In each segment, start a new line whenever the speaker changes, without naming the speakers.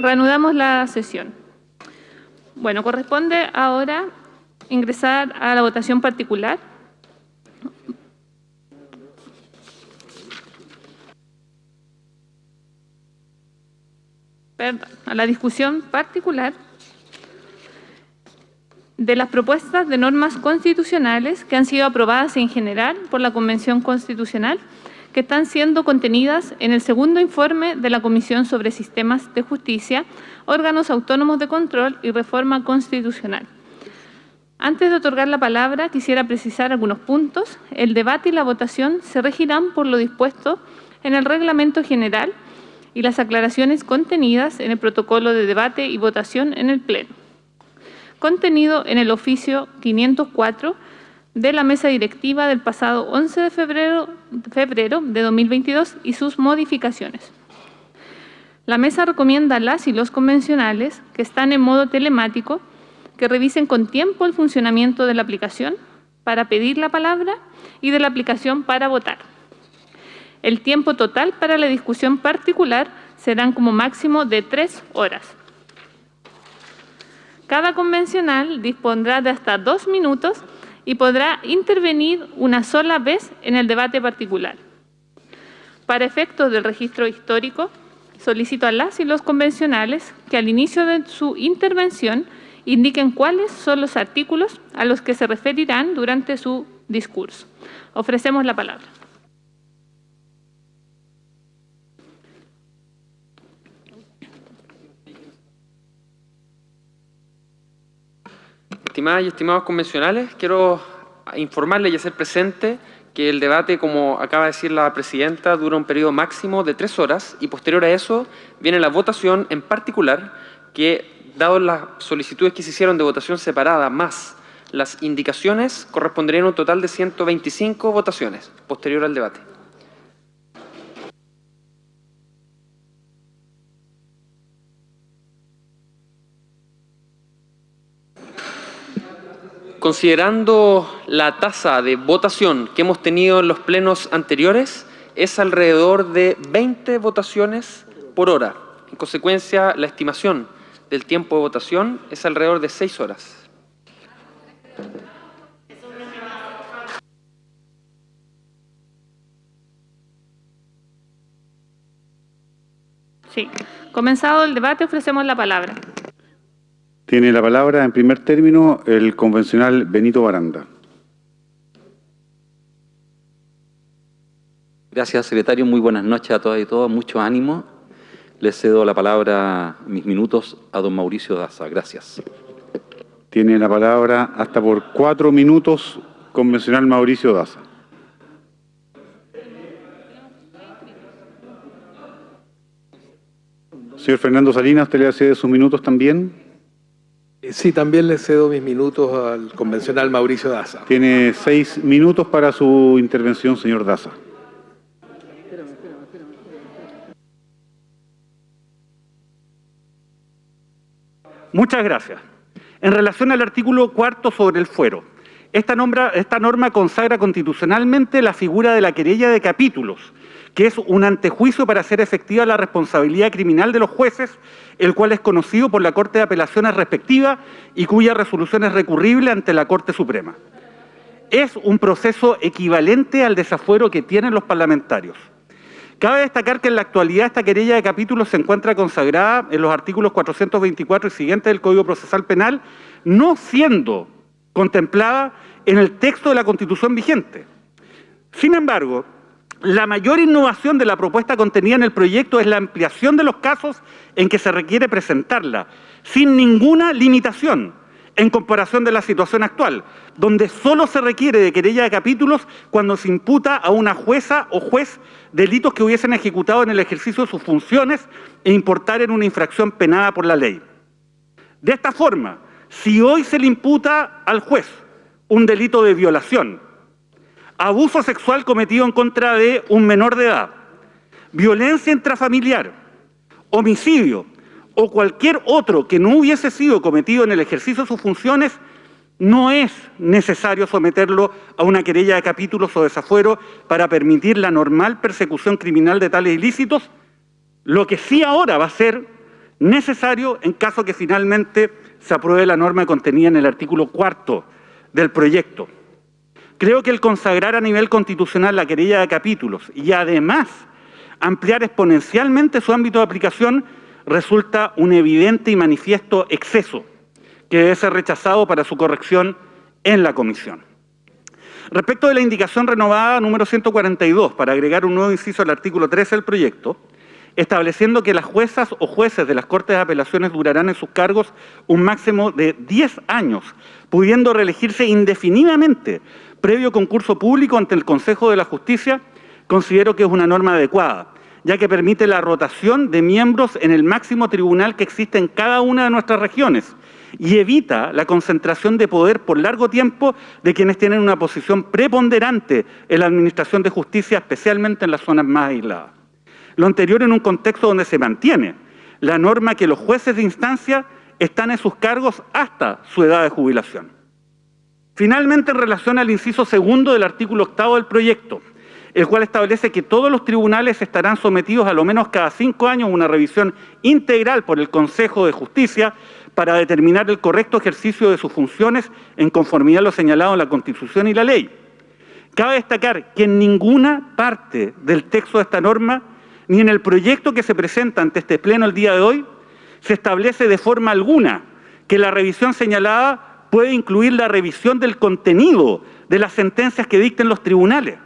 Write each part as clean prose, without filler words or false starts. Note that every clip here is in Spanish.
reanudamos la sesión. Bueno, corresponde ahora ingresar a la votación particular. A la discusión particular de las propuestas de normas constitucionales que han sido aprobadas en general por la Convención Constitucional, que están siendo contenidas en el segundo informe de la Comisión sobre Sistemas de Justicia, órganos autónomos de control y reforma constitucional. Antes de otorgar la palabra, quisiera precisar algunos puntos. El debate y la votación se regirán por lo dispuesto en el Reglamento General y las aclaraciones contenidas en el protocolo de debate y votación en el Pleno, contenido en el oficio 504 de la Mesa Directiva del pasado 11 de febrero de 2022 y sus modificaciones. La Mesa recomienda a las y los convencionales que están en modo telemático que revisen con tiempo el funcionamiento de la aplicación para pedir la palabra y de la aplicación para votar. El tiempo total para la discusión particular serán como máximo de 3 horas. Cada convencional dispondrá de hasta 2 minutos y podrá intervenir una sola vez en el debate particular. Para efectos del registro histórico, solicito a las y los convencionales que al inicio de su intervención indiquen cuáles son los artículos a los que se referirán durante su discurso. Ofrecemos la palabra.
Estimadas y estimados convencionales, quiero informarles y hacer presente que el debate, como acaba de decir la presidenta, dura un periodo máximo de 3 horas y posterior a eso viene la votación en particular que, dado las solicitudes que se hicieron de votación separada más las indicaciones, corresponderían a un total de 125 votaciones posterior al debate. Considerando la tasa de votación que hemos tenido en los plenos anteriores, es alrededor de 20 votaciones por hora. En consecuencia, la estimación del tiempo de votación es alrededor de 6 horas.
Sí. Comenzado el debate, ofrecemos la palabra.
Tiene la palabra, en primer término, el convencional Benito Baranda.
Gracias, secretario. Muy buenas noches a todas y todos. Mucho ánimo. Le cedo la palabra, mis minutos, a don Mauricio Daza. Gracias.
Tiene la palabra hasta por 4 minutos, convencional Mauricio Daza. Señor Fernando Salinas, ¿usted le cede sus minutos también?
Sí, también le cedo mis minutos al convencional Mauricio Daza.
Tiene 6 minutos para su intervención, señor Daza.
Muchas gracias. En relación al artículo 4 sobre el fuero, esta norma consagra constitucionalmente la figura de la querella de capítulos, que es un antejuicio para hacer efectiva la responsabilidad criminal de los jueces, el cual es conocido por la Corte de Apelaciones respectiva y cuya resolución es recurrible ante la Corte Suprema. Es un proceso equivalente al desafuero que tienen los parlamentarios. Cabe destacar que en la actualidad esta querella de capítulos se encuentra consagrada en los artículos 424 y siguientes del Código Procesal Penal, no siendo contemplada en el texto de la Constitución vigente. Sin embargo, la mayor innovación de la propuesta contenida en el proyecto es la ampliación de los casos en que se requiere presentarla, sin ninguna limitación en comparación de la situación actual, donde solo se requiere de querella de capítulos cuando se imputa a una jueza o juez delitos que hubiesen ejecutado en el ejercicio de sus funciones e importar en una infracción penada por la ley. De esta forma, si hoy se le imputa al juez un delito de violación, abuso sexual cometido en contra de un menor de edad, violencia intrafamiliar, homicidio o cualquier otro que no hubiese sido cometido en el ejercicio de sus funciones, no es necesario someterlo a una querella de capítulos o desafuero para permitir la normal persecución criminal de tales ilícitos. Lo que sí ahora va a ser necesario en caso que finalmente se apruebe la norma contenida en el artículo 4 del proyecto. Creo que el consagrar a nivel constitucional la querella de capítulos y además ampliar exponencialmente su ámbito de aplicación resulta un evidente y manifiesto exceso que debe ser rechazado para su corrección en la comisión. Respecto de la indicación renovada número 142 para agregar un nuevo inciso al artículo 13 del proyecto, estableciendo que las juezas o jueces de las Cortes de Apelaciones durarán en sus cargos un máximo de 10 años, pudiendo reelegirse indefinidamente previo concurso público ante el Consejo de la Justicia, considero que es una norma adecuada, ya que permite la rotación de miembros en el máximo tribunal que existe en cada una de nuestras regiones y evita la concentración de poder por largo tiempo de quienes tienen una posición preponderante en la administración de justicia, especialmente en las zonas más aisladas. Lo anterior en un contexto donde se mantiene la norma que los jueces de instancia están en sus cargos hasta su edad de jubilación. Finalmente, en relación al inciso segundo del artículo 8 del proyecto, el cual establece que todos los tribunales estarán sometidos a lo menos cada 5 años a una revisión integral por el Consejo de Justicia para determinar el correcto ejercicio de sus funciones en conformidad a lo señalado en la Constitución y la ley. Cabe destacar que en ninguna parte del texto de esta norma, ni en el proyecto que se presenta ante este Pleno el día de hoy, se establece de forma alguna que la revisión señalada puede incluir la revisión del contenido de las sentencias que dicten los tribunales.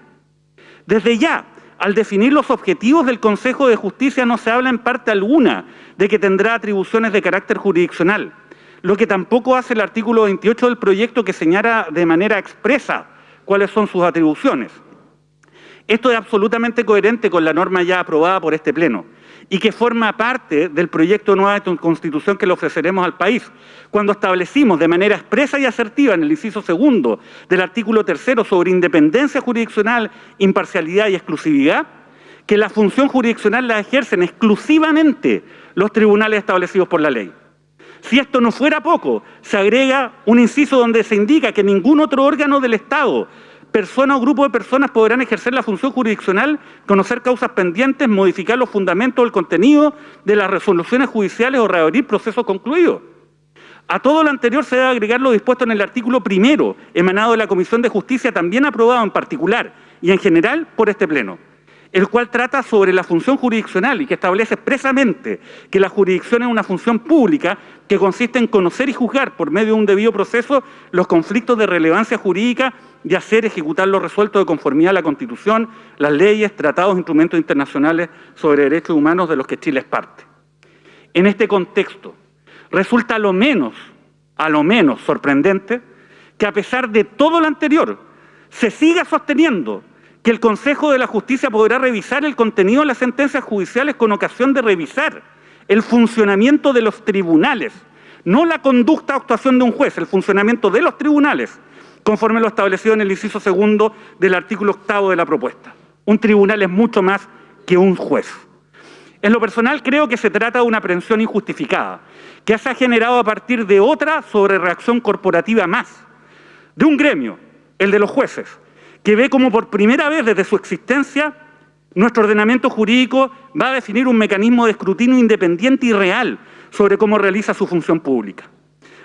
Desde ya, al definir los objetivos del Consejo de Justicia no se habla en parte alguna de que tendrá atribuciones de carácter jurisdiccional, lo que tampoco hace el artículo 28 del proyecto, que señala de manera expresa cuáles son sus atribuciones. Esto es absolutamente coherente con la norma ya aprobada por este Pleno y que forma parte del proyecto de nueva Constitución que le ofreceremos al país, cuando establecimos de manera expresa y asertiva en el inciso segundo del artículo 3 sobre independencia jurisdiccional, imparcialidad y exclusividad, que la función jurisdiccional la ejercen exclusivamente los tribunales establecidos por la ley. Si esto no fuera poco, se agrega un inciso donde se indica que ningún otro órgano del Estado, persona o grupo de personas podrán ejercer la función jurisdiccional, conocer causas pendientes, modificar los fundamentos o el contenido de las resoluciones judiciales o reabrir procesos concluidos. A todo lo anterior se debe agregar lo dispuesto en el artículo 1, emanado de la Comisión de Justicia, también aprobado en particular y en general por este Pleno, el cual trata sobre la función jurisdiccional y que establece expresamente que la jurisdicción es una función pública que consiste en conocer y juzgar por medio de un debido proceso los conflictos de relevancia jurídica y hacer ejecutar lo resuelto de conformidad a la Constitución, las leyes, tratados e instrumentos internacionales sobre derechos humanos de los que Chile es parte. En este contexto, resulta a lo menos sorprendente que a pesar de todo lo anterior, se siga sosteniendo que el Consejo de la Justicia podrá revisar el contenido de las sentencias judiciales con ocasión de revisar el funcionamiento de los tribunales, no la conducta o actuación de un juez, el funcionamiento de los tribunales, conforme lo establecido en el inciso segundo del artículo 8 de la propuesta. Un tribunal es mucho más que un juez. En lo personal, creo que se trata de una aprehensión injustificada, que se ha generado a partir de otra sobrereacción corporativa más, de un gremio, el de los jueces, que ve como por primera vez desde su existencia nuestro ordenamiento jurídico va a definir un mecanismo de escrutinio independiente y real sobre cómo realiza su función pública.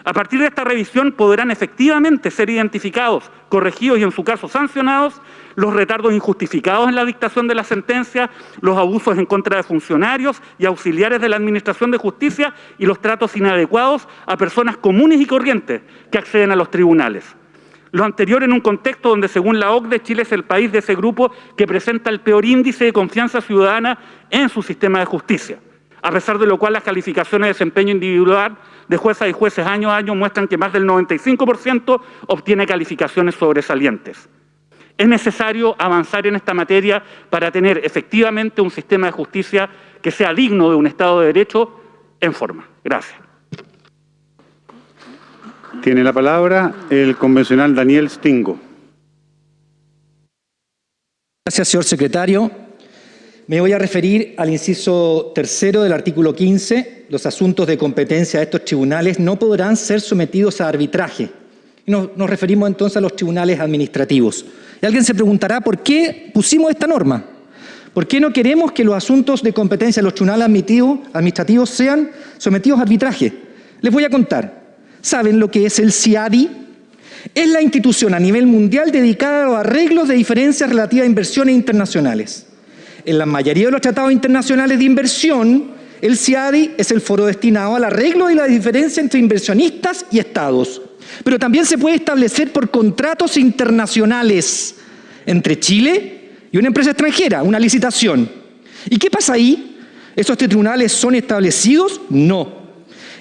A partir de esta revisión podrán efectivamente ser identificados, corregidos y en su caso sancionados los retardos injustificados en la dictación de la sentencia, los abusos en contra de funcionarios y auxiliares de la Administración de Justicia y los tratos inadecuados a personas comunes y corrientes que acceden a los tribunales. Lo anterior en un contexto donde, según la OCDE, Chile es el país de ese grupo que presenta el peor índice de confianza ciudadana en su sistema de justicia, a pesar de lo cual las calificaciones de desempeño individual de juezas y jueces año a año muestran que más del 95% obtiene calificaciones sobresalientes. Es necesario avanzar en esta materia para tener efectivamente un sistema de justicia que sea digno de un Estado de Derecho en forma. Gracias.
Tiene la palabra el convencional Daniel Stingo.
Gracias, señor secretario. Me voy a referir al inciso 3 del artículo 15. Los asuntos de competencia de estos tribunales no podrán ser sometidos a arbitraje. Nos referimos entonces a los tribunales administrativos. Y alguien se preguntará, ¿por qué pusimos esta norma? ¿Por qué no queremos que los asuntos de competencia de los tribunales administrativos sean sometidos a arbitraje? Les voy a contar. ¿Saben lo que es el CIADI? Es la institución a nivel mundial dedicada a los arreglos de diferencias relativas a inversiones internacionales. En la mayoría de los tratados internacionales de inversión, el CIADI es el foro destinado al arreglo de la diferencia entre inversionistas y estados. Pero también se puede establecer por contratos internacionales entre Chile y una empresa extranjera, una licitación. ¿Y qué pasa ahí? ¿Esos tribunales son establecidos? No.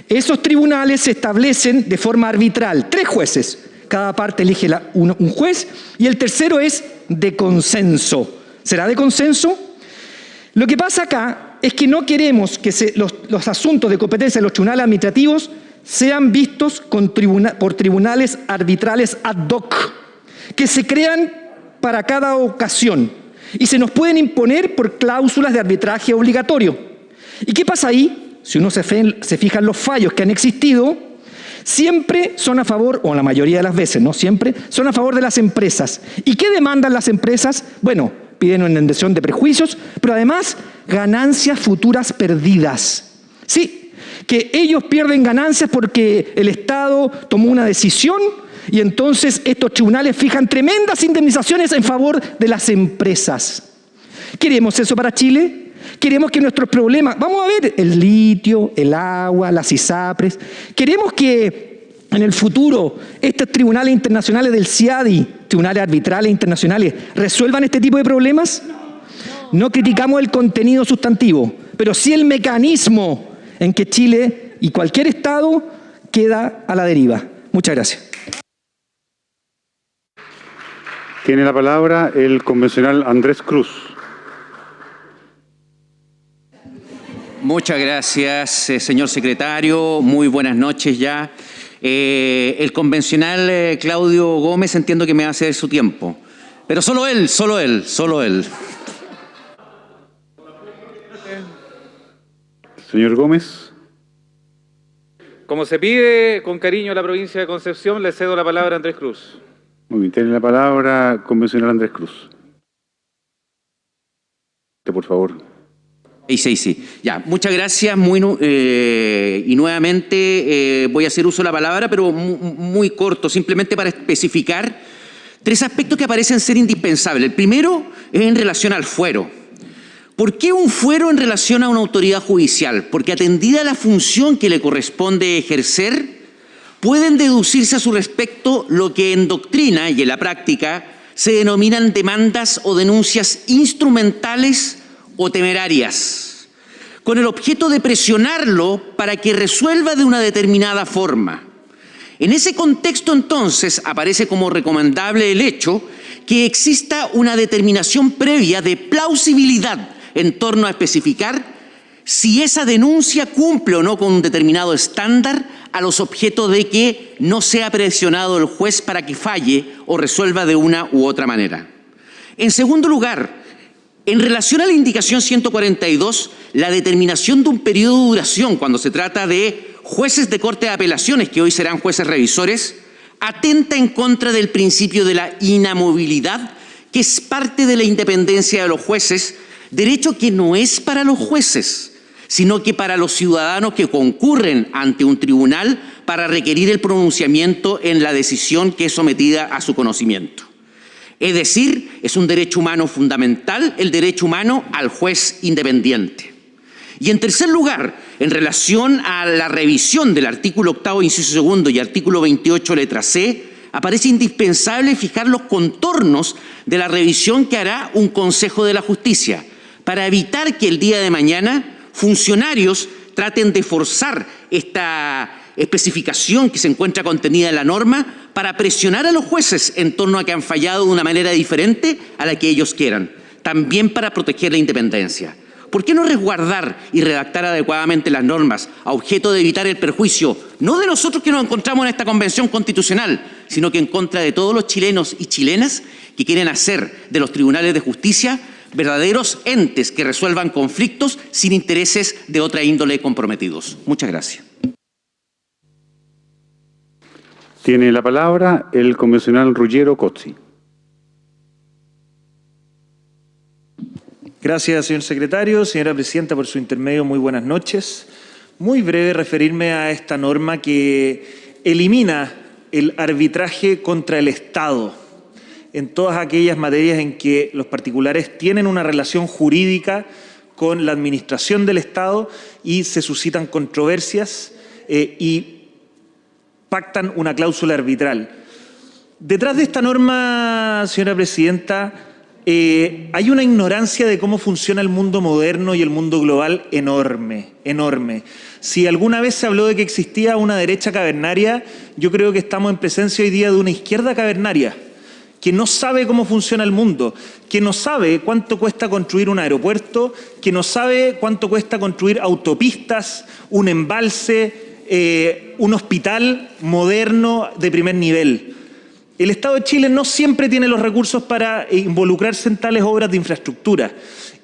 Esos tribunales se establecen de forma arbitral. 3 jueces. Cada parte elige un juez y el tercero es de consenso. ¿Será de consenso? Lo que pasa acá es que no queremos que los asuntos de competencia de los tribunales administrativos sean vistos por tribunales arbitrales ad hoc, que se crean para cada ocasión y se nos pueden imponer por cláusulas de arbitraje obligatorio. ¿Y qué pasa ahí? Si uno se fija en los fallos que han existido, siempre son a favor, o la mayoría de las veces, no siempre, son a favor de las empresas. ¿Y qué demandan las empresas? Bueno, piden una indemnización de prejuicios, pero además ganancias futuras perdidas. Sí, que ellos pierden ganancias porque el Estado tomó una decisión y entonces estos tribunales fijan tremendas indemnizaciones en favor de las empresas. ¿Queremos eso para Chile? Queremos que nuestros problemas, vamos a ver, el litio, el agua, las ISAPRES, queremos que en el futuro estos tribunales internacionales del CIADI, tribunales arbitrales internacionales, resuelvan este tipo de problemas. No criticamos el contenido sustantivo, pero sí el mecanismo en que Chile y cualquier Estado queda a la deriva. Muchas gracias.
Tiene la palabra el convencional Andrés Cruz.
Muchas gracias, señor secretario. Muy buenas noches ya. El convencional Claudio Gómez entiendo que me va a ceder su tiempo. Pero solo él.
Señor Gómez.
Como se pide con cariño a la provincia de Concepción, le cedo la palabra a Andrés Cruz.
Muy bien, tiene la palabra convencional Andrés Cruz. Por favor.
Sí. Ya, muchas gracias. Y nuevamente voy a hacer uso de la palabra, pero muy corto, simplemente para especificar 3 aspectos que parecen ser indispensables. El primero es en relación al fuero. ¿Por qué un fuero en relación a una autoridad judicial? Porque atendida la función que le corresponde ejercer, pueden deducirse a su respecto lo que en doctrina y en la práctica se denominan demandas o denuncias instrumentales o temerarias, con el objeto de presionarlo para que resuelva de una determinada forma. En ese contexto, entonces, aparece como recomendable el hecho que exista una determinación previa de plausibilidad en torno a especificar si esa denuncia cumple o no con un determinado estándar a los objetos de que no sea presionado el juez para que falle o resuelva de una u otra manera. En segundo lugar, en relación a la indicación 142, la determinación de un periodo de duración cuando se trata de jueces de Corte de Apelaciones, que hoy serán jueces revisores, atenta en contra del principio de la inamovilidad, que es parte de la independencia de los jueces, derecho que no es para los jueces, sino que para los ciudadanos que concurren ante un tribunal para requerir el pronunciamiento en la decisión que es sometida a su conocimiento. Es decir, es un derecho humano fundamental, el derecho humano al juez independiente. Y en tercer lugar, en relación a la revisión del artículo 8º, inciso 2 y artículo 28, letra C, aparece indispensable fijar los contornos de la revisión que hará un Consejo de la Justicia, para evitar que el día de mañana funcionarios traten de forzar esta especificación que se encuentra contenida en la norma para presionar a los jueces en torno a que han fallado de una manera diferente a la que ellos quieran, también para proteger la independencia. ¿Por qué no resguardar y redactar adecuadamente las normas a objeto de evitar el perjuicio, no de nosotros que nos encontramos en esta convención constitucional, sino que en contra de todos los chilenos y chilenas que quieren hacer de los tribunales de justicia verdaderos entes que resuelvan conflictos sin intereses de otra índole comprometidos? Muchas gracias.
Tiene la palabra el convencional Ruggiero Cozzi.
Gracias, señor secretario. Señora presidenta, por su intermedio, muy buenas noches. Muy breve referirme a esta norma que elimina el arbitraje contra el Estado en todas aquellas materias en que los particulares tienen una relación jurídica con la administración del Estado y se suscitan controversias y pactan una cláusula arbitral. Detrás de esta norma, señora presidenta, hay una ignorancia de cómo funciona el mundo moderno y el mundo global enorme, enorme. Si alguna vez se habló de que existía una derecha cavernaria, yo creo que estamos en presencia hoy día de una izquierda cavernaria, que no sabe cómo funciona el mundo, que no sabe cuánto cuesta construir un aeropuerto, que no sabe cuánto cuesta construir autopistas, un embalse, un hospital moderno de primer nivel. El Estado de Chile no siempre tiene los recursos para involucrarse en tales obras de infraestructura.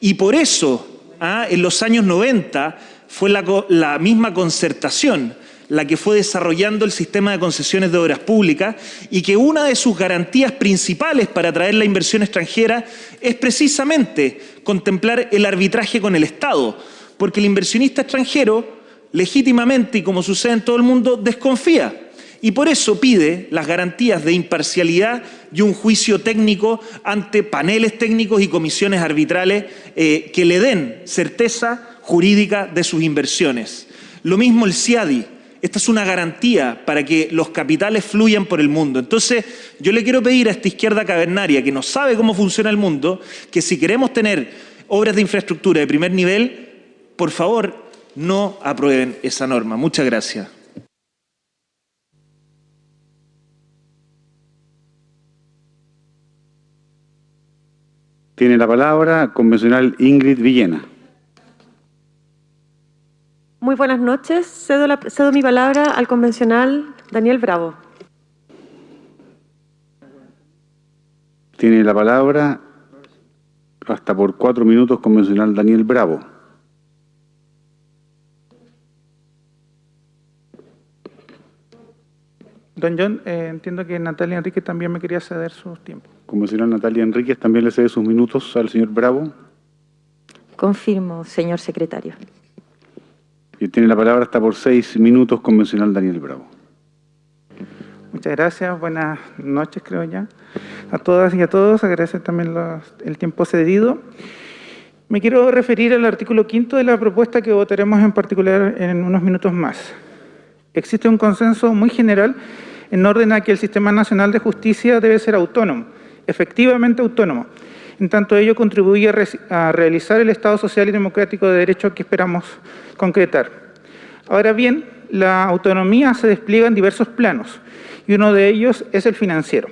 Y por eso, en los años 90, fue la misma concertación la que fue desarrollando el sistema de concesiones de obras públicas y que una de sus garantías principales para atraer la inversión extranjera es precisamente contemplar el arbitraje con el Estado, porque el inversionista extranjero, legítimamente y como sucede en todo el mundo, desconfía. Y por eso pide las garantías de imparcialidad y un juicio técnico ante paneles técnicos y comisiones arbitrales que le den certeza jurídica de sus inversiones. Lo mismo el CIADI. Esta es una garantía para que los capitales fluyan por el mundo. Entonces, yo le quiero pedir a esta izquierda cavernaria que no sabe cómo funciona el mundo, que si queremos tener obras de infraestructura de primer nivel, por favor, no aprueben esa norma. Muchas gracias.
Tiene la palabra convencional Ingrid Villena.
Muy buenas noches. Cedo mi palabra al convencional Daniel Bravo.
Tiene la palabra hasta por 4 minutos convencional Daniel Bravo.
Don John, entiendo que Natalia Enríquez también me quería ceder sus tiempos.
Convencional Natalia Enríquez también le cede sus minutos al señor Bravo.
Confirmo, señor secretario.
Y tiene la palabra hasta por 6 minutos convencional Daniel Bravo.
Muchas gracias, buenas noches creo ya. A todas y a todos, agradecer también el tiempo cedido. Me quiero referir al artículo 5 de la propuesta que votaremos en particular en unos minutos más. Existe un consenso muy general en orden a que el Sistema Nacional de Justicia debe ser autónomo, efectivamente autónomo, en tanto ello contribuye a realizar el Estado social y democrático de derecho que esperamos concretar. Ahora bien, la autonomía se despliega en diversos planos y uno de ellos es el financiero.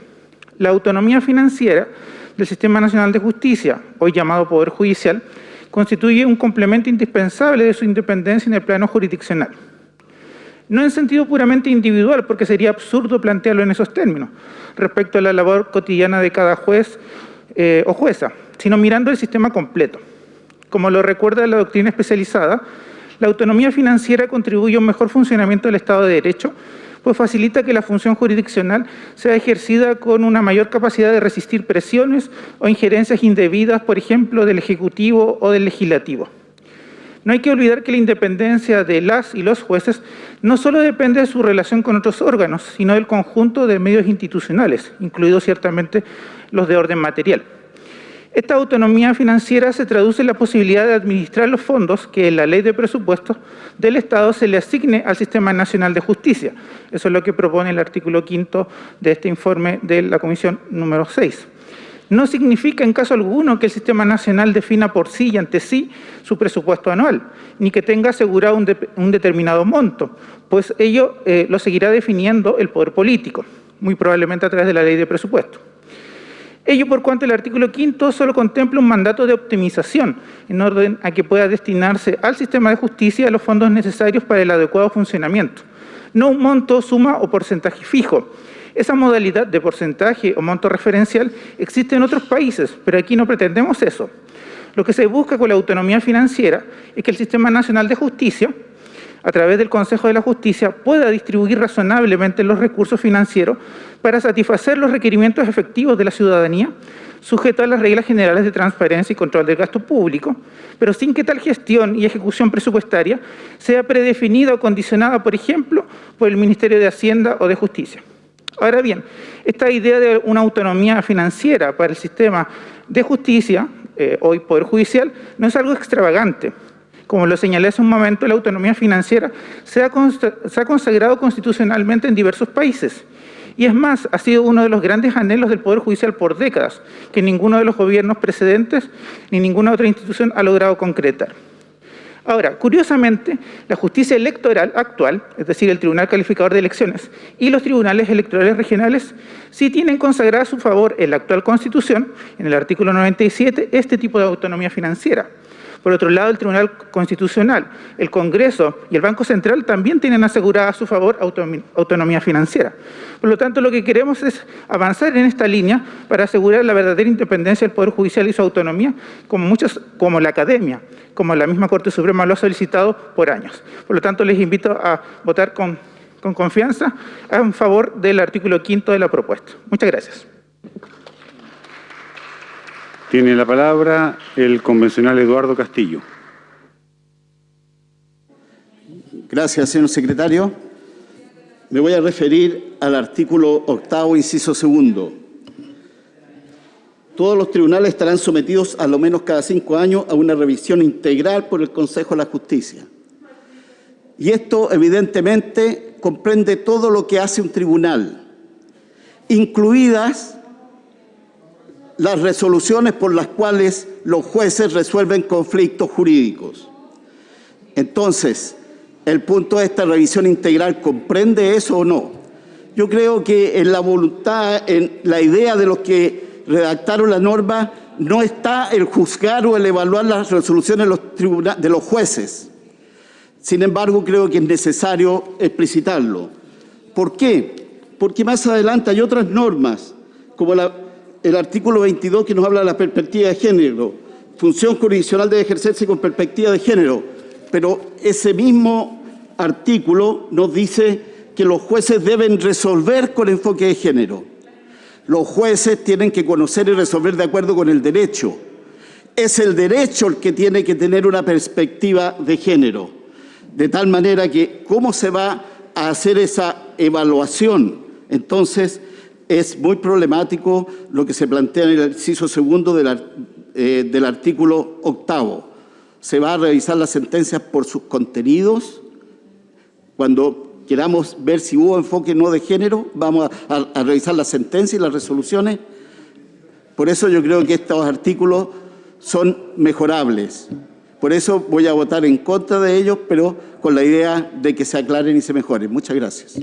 La autonomía financiera del Sistema Nacional de Justicia, hoy llamado Poder Judicial, constituye un complemento indispensable de su independencia en el plano jurisdiccional. No en sentido puramente individual, porque sería absurdo plantearlo en esos términos, respecto a la labor cotidiana de cada juez o jueza, sino mirando el sistema completo. Como lo recuerda la doctrina especializada, la autonomía financiera contribuye a un mejor funcionamiento del Estado de Derecho, pues facilita que la función jurisdiccional sea ejercida con una mayor capacidad de resistir presiones o injerencias indebidas, por ejemplo, del Ejecutivo o del Legislativo. No hay que olvidar que la independencia de las y los jueces no solo depende de su relación con otros órganos, sino del conjunto de medios institucionales, incluidos ciertamente los de orden material. Esta autonomía financiera se traduce en la posibilidad de administrar los fondos que en la Ley de Presupuestos del Estado se le asigne al Sistema Nacional de Justicia. Eso es lo que propone el artículo 5 de este informe de la Comisión número 6. No significa en caso alguno que el Sistema Nacional defina por sí y ante sí su presupuesto anual, ni que tenga asegurado un determinado monto, pues ello lo seguirá definiendo el poder político, muy probablemente a través de la Ley de Presupuesto. Ello por cuanto el artículo 5 solo contempla un mandato de optimización en orden a que pueda destinarse al sistema de justicia los fondos necesarios para el adecuado funcionamiento, no un monto, suma o porcentaje fijo. Esa modalidad de porcentaje o monto referencial existe en otros países, pero aquí no pretendemos eso. Lo que se busca con la autonomía financiera es que el Sistema Nacional de Justicia, a través del Consejo de la Justicia, pueda distribuir razonablemente los recursos financieros para satisfacer los requerimientos efectivos de la ciudadanía, sujeto a las reglas generales de transparencia y control del gasto público, pero sin que tal gestión y ejecución presupuestaria sea predefinida o condicionada, por ejemplo, por el Ministerio de Hacienda o de Justicia. Ahora bien, esta idea de una autonomía financiera para el sistema de justicia, hoy Poder Judicial, no es algo extravagante. Como lo señalé hace un momento, la autonomía financiera se ha consagrado constitucionalmente en diversos países. Y es más, ha sido uno de los grandes anhelos del Poder Judicial por décadas, que ninguno de los gobiernos precedentes ni ninguna otra institución ha logrado concretar. Ahora, curiosamente, la justicia electoral actual, es decir, el Tribunal Calificador de Elecciones y los tribunales electorales regionales, sí tienen consagrada a su favor en la actual Constitución, en el artículo 97, este tipo de autonomía financiera. Por otro lado, el Tribunal Constitucional, el Congreso y el Banco Central también tienen asegurada a su favor autonomía financiera. Por lo tanto, lo que queremos es avanzar en esta línea para asegurar la verdadera independencia del Poder Judicial y su autonomía, como la academia, como la misma Corte Suprema lo ha solicitado por años. Por lo tanto, les invito a votar con confianza en favor del artículo 5º de la propuesta. Muchas gracias.
Tiene la palabra el convencional Eduardo Castillo.
Gracias, señor secretario. Me voy a referir al artículo 8º, inciso 2. Todos los tribunales estarán sometidos a lo menos cada 5 años a una revisión integral por el Consejo de la Justicia. Y esto, evidentemente, comprende todo lo que hace un tribunal, incluidas las resoluciones por las cuales los jueces resuelven conflictos jurídicos. Entonces, el punto de esta revisión integral, ¿comprende eso o no? Yo creo que en la voluntad, en la idea de los que redactaron la norma, no está el juzgar o el evaluar las resoluciones de los jueces. Sin embargo, creo que es necesario explicitarlo. ¿Por qué? Porque más adelante hay otras normas, como el artículo 22, que nos habla de la perspectiva de género. Función jurisdiccional debe ejercerse con perspectiva de género, pero ese mismo artículo nos dice que los jueces deben resolver con enfoque de género. Los jueces tienen que conocer y resolver de acuerdo con el derecho. Es el derecho el que tiene que tener una perspectiva de género. De tal manera que, ¿cómo se va a hacer esa evaluación? Entonces, es muy problemático lo que se plantea en el inciso 2 del artículo 8º. Se va a revisar las sentencias por sus contenidos. Cuando queramos ver si hubo enfoque no de género, vamos a revisar las sentencias y las resoluciones. Por eso yo creo que estos artículos son mejorables. Por eso voy a votar en contra de ellos, pero con la idea de que se aclaren y se mejoren. Muchas gracias.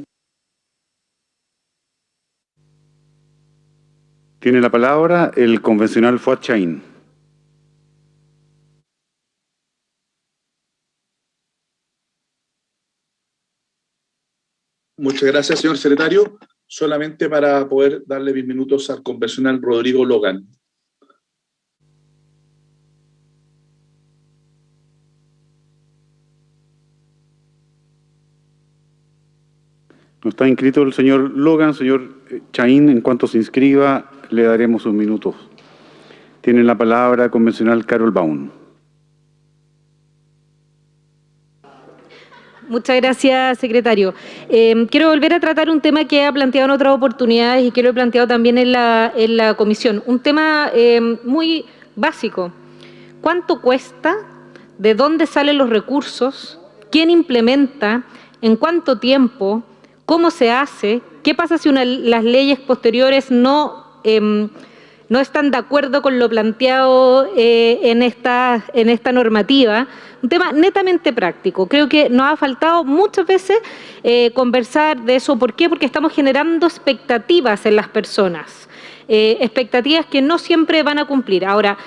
Tiene la palabra el convencional Fuad Chahín.
Muchas gracias, señor secretario. Solamente para poder darle mis minutos al convencional Rodrigo Logan.
No está inscrito el señor Logan. Señor Chahín, en cuanto se inscriba, le daremos sus minutos. Tiene la palabra convencional Carol Baum.
Muchas gracias, secretario. Quiero volver a tratar un tema que he planteado en otras oportunidades y que lo he planteado también en la comisión. Un tema muy básico. ¿Cuánto cuesta? ¿De dónde salen los recursos? ¿Quién implementa? ¿En cuánto tiempo? ¿Cómo se hace? ¿Qué pasa si las leyes posteriores no están de acuerdo con lo planteado en esta normativa? Un tema netamente práctico. Creo que nos ha faltado muchas veces conversar de eso. ¿Por qué? Porque estamos generando expectativas en las personas. Expectativas que no siempre van a cumplir. Ahora,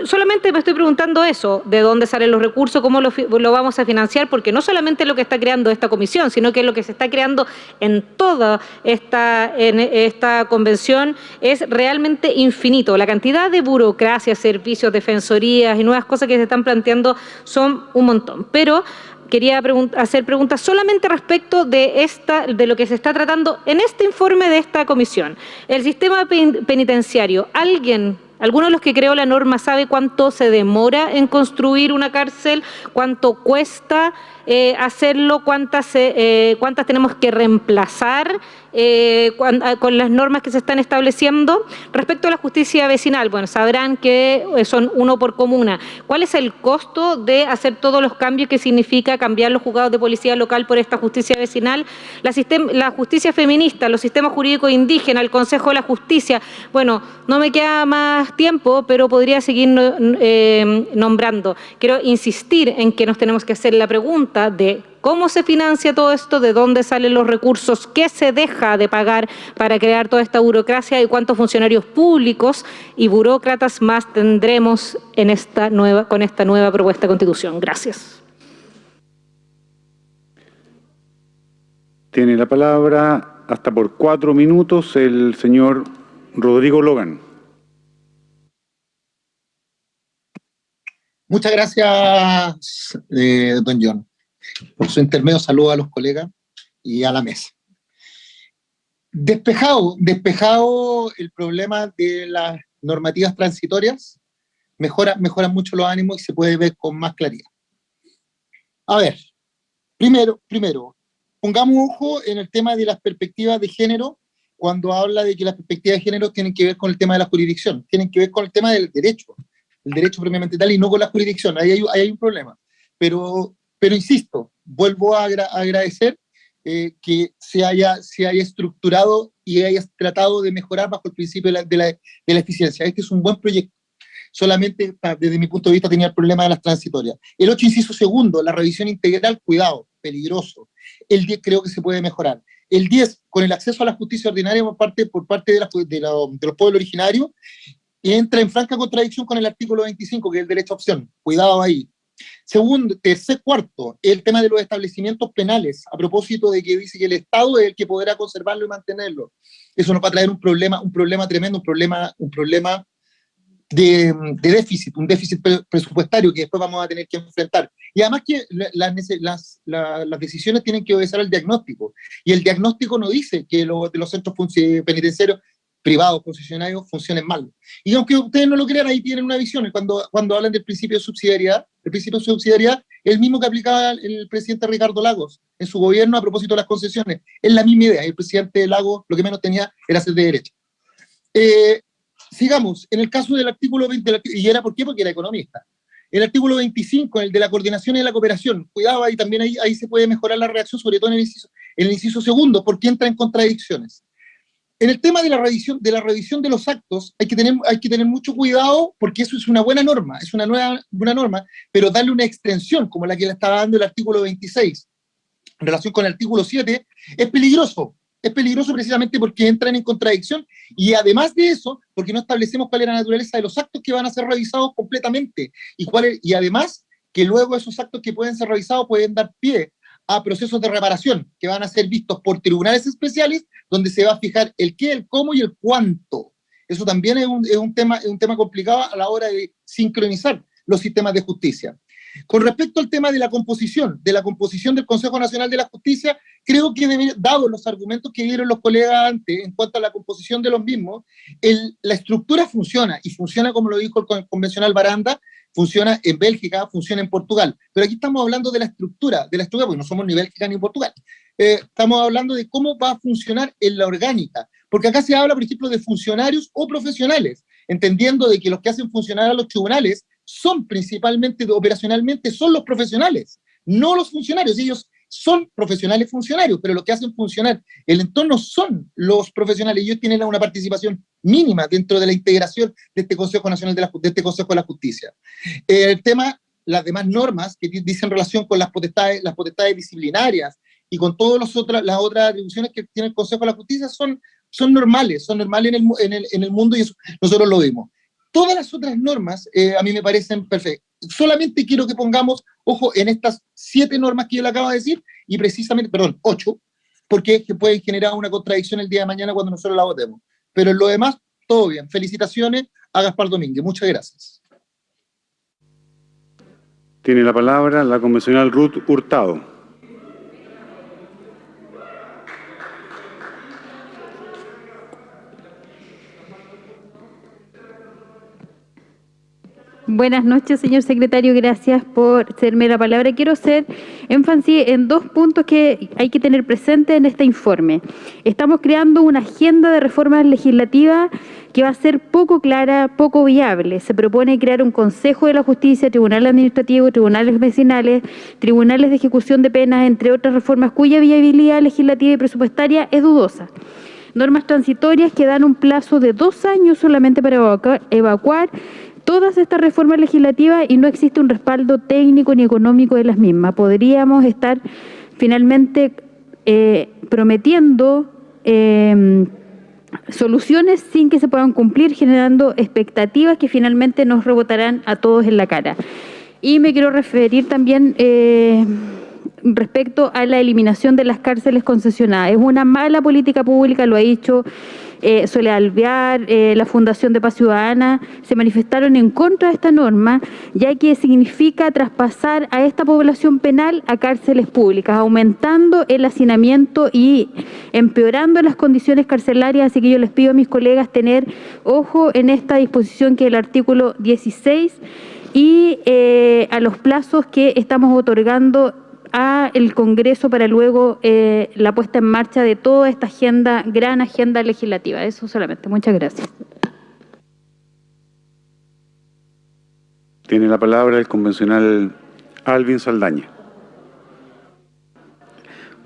solamente me estoy preguntando eso, de dónde salen los recursos, cómo lo vamos a financiar, porque no solamente es lo que está creando esta comisión, sino que lo que se está creando en toda esta convención es realmente infinito. La cantidad de burocracia, servicios, defensorías y nuevas cosas que se están planteando son un montón. Pero quería hacer preguntas solamente respecto de lo que se está tratando en este informe de esta comisión. El sistema penitenciario, ¿alguno de los que creó la norma sabe cuánto se demora en construir una cárcel? ¿Cuánto cuesta hacerlo? ¿Cuántas tenemos que reemplazar con las normas que se están estableciendo? Respecto a la justicia vecinal, bueno, sabrán que son 1 por comuna. ¿Cuál es el costo de hacer todos los cambios que significa cambiar los juzgados de policía local por esta justicia vecinal? La justicia feminista, los sistemas jurídicos indígenas, el Consejo de la Justicia. Bueno, no me queda más tiempo, pero podría seguir nombrando. Quiero insistir en que nos tenemos que hacer la pregunta de cómo se financia todo esto, de dónde salen los recursos, qué se deja de pagar para crear toda esta burocracia y cuántos funcionarios públicos y burócratas más tendremos con esta nueva propuesta de constitución. Gracias.
Tiene la palabra hasta por 4 minutos el señor Rodrigo Logan.
Muchas gracias, don John. Por su intermedio, saludo a los colegas y a la mesa. Despejado el problema de las normativas transitorias, mejoran mucho los ánimos y se puede ver con más claridad. A ver, primero, pongamos ojo en el tema de las perspectivas de género, cuando habla de que las perspectivas de género tienen que ver con el tema de la jurisdicción, tienen que ver con el tema del derecho, el derecho propiamente tal y no con la jurisdicción. Ahí hay un problema. Pero insisto, vuelvo a agradecer que se haya estructurado y haya tratado de mejorar bajo el principio de la eficiencia. Este es un buen proyecto. Solamente, desde mi punto de vista, tenía el problema de las transitorias. El 8, inciso segundo, la revisión integral, cuidado, peligroso. El 10 creo que se puede mejorar. El 10, con el acceso a la justicia ordinaria por parte de los pueblos originarios, entra en franca contradicción con el artículo 25, que es el derecho a opción. Cuidado ahí. Segundo, tercer, cuarto, el tema de los establecimientos penales, a propósito de que dice que el Estado es el que podrá conservarlo y mantenerlo. Eso nos va a traer un problema tremendo, un problema de déficit, un déficit presupuestario que después vamos a tener que enfrentar. Y además que las decisiones tienen que obedecer al diagnóstico, y el diagnóstico no dice que los centros penitenciarios privados, concesionarios, funcionen mal. Y aunque ustedes no lo crean, ahí tienen una visión. Cuando hablan del principio de subsidiariedad, es el mismo que aplicaba el presidente Ricardo Lagos en su gobierno a propósito de las concesiones. Es la misma idea. El presidente Lagos lo que menos tenía era ser de derecha. Sigamos, en el caso del artículo 20, ¿y era por qué? Porque era economista. El artículo 25, el de la coordinación y la cooperación, cuidado, ahí también ahí se puede mejorar la reacción, sobre todo en el inciso segundo, porque entra en contradicciones. En el tema de la revisión de los actos, hay que tener mucho cuidado, porque eso es una buena norma, es una buena norma, pero darle una extensión, como la que le estaba dando el artículo 26, en relación con el artículo 7, es peligroso. Es peligroso precisamente porque entran en contradicción, y además de eso, porque no establecemos cuál es la naturaleza de los actos que van a ser revisados completamente, y además que luego esos actos que pueden ser revisados pueden dar pie a procesos de reparación que van a ser vistos por tribunales especiales, donde se va a fijar el qué, el cómo y el cuánto. Eso también es un tema complicado a la hora de sincronizar los sistemas de justicia. Con respecto al tema de la composición del Consejo Nacional de la Justicia, creo que dado los argumentos que dieron los colegas antes en cuanto a la composición de los mismos, la estructura funciona, y funciona como lo dijo el convencional Baranda, funciona en Bélgica, funciona en Portugal. Pero aquí estamos hablando de la estructura, porque no somos ni Bélgica ni Portugal. Estamos hablando de cómo va a funcionar en la orgánica, porque acá se habla, por ejemplo, de funcionarios o profesionales, entendiendo de que los que hacen funcionar a los tribunales son principalmente, operacionalmente, son los profesionales, no los funcionarios. Ellos son profesionales funcionarios, pero lo que hacen funcionar el entorno son los profesionales. Ellos tienen una participación mínima dentro de la integración de este Consejo Nacional de este Consejo de la Justicia. El tema, las demás normas que dicen relación con las potestades disciplinarias y con todas las otras atribuciones que tiene el Consejo de la Justicia son normales en el mundo, y eso nosotros lo vimos. Todas las otras normas a mí me parecen perfectas. Solamente quiero que pongamos ojo en estas 7 normas que yo le acabo de decir, y precisamente, 8, porque es que pueden generar una contradicción el día de mañana cuando nosotros la votemos. Pero en lo demás, todo bien. Felicitaciones a Gaspar Domínguez. Muchas gracias.
Tiene la palabra la convencional Ruth Hurtado.
Buenas noches, señor secretario. Gracias por cederme la palabra. Quiero hacer énfasis en dos puntos que hay que tener presente en este informe. Estamos creando una agenda de reformas legislativas que va a ser poco clara, poco viable. Se propone crear un Consejo de la Justicia, Tribunal Administrativo, Tribunales Vecinales, Tribunales de Ejecución de Penas, entre otras reformas cuya viabilidad legislativa y presupuestaria es dudosa. Normas transitorias que dan un plazo de 2 años solamente para evacuar todas estas reformas legislativas y no existe un respaldo técnico ni económico de las mismas. Podríamos estar finalmente prometiendo soluciones sin que se puedan cumplir, generando expectativas que finalmente nos rebotarán a todos en la cara. Y me quiero referir también respecto a la eliminación de las cárceles concesionadas. Es una mala política pública, lo ha dicho Soledad Alvear, la Fundación de Paz Ciudadana, se manifestaron en contra de esta norma, ya que significa traspasar a esta población penal a cárceles públicas, aumentando el hacinamiento y empeorando las condiciones carcelarias. Así que yo les pido a mis colegas tener ojo en esta disposición, que es el artículo 16, y a los plazos que estamos otorgando a el Congreso para luego la puesta en marcha de toda esta agenda, gran agenda legislativa. Eso solamente. Muchas gracias.
Tiene la palabra el convencional Alvin Saldaña.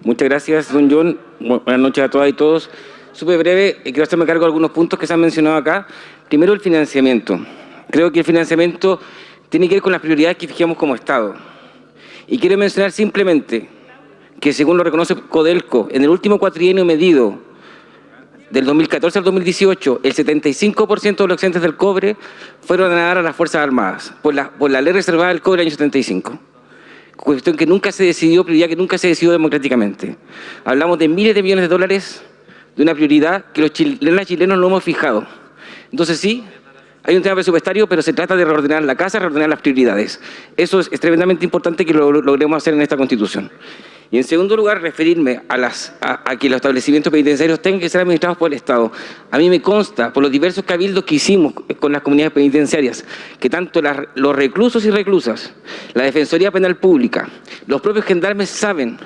Muchas gracias, don John. Buenas noches a todas y todos. Súper breve, quiero hacerme cargo de algunos puntos que se han mencionado acá. Primero, el financiamiento. Creo que el financiamiento tiene que ver con las prioridades que fijamos como Estado. Y quiero mencionar simplemente que, según lo reconoce Codelco, en el último cuatrienio medido, del 2014 al 2018, el 75% de los excedentes del cobre fueron a dar a las Fuerzas Armadas, por la ley reservada del cobre del año 75. Cuestión que nunca se decidió, prioridad que nunca se decidió democráticamente. Hablamos de miles de millones de dólares, de una prioridad que los chilenos no hemos fijado. Entonces sí, hay un tema presupuestario, pero se trata de reordenar la casa, reordenar las prioridades. Eso es tremendamente importante que lo logremos hacer en esta Constitución. Y en segundo lugar, referirme a que los establecimientos penitenciarios tengan que ser administrados por el Estado. A mí me consta, por los diversos cabildos que hicimos con las comunidades penitenciarias, que tanto los reclusos y reclusas, la Defensoría Penal Pública, los propios gendarmes saben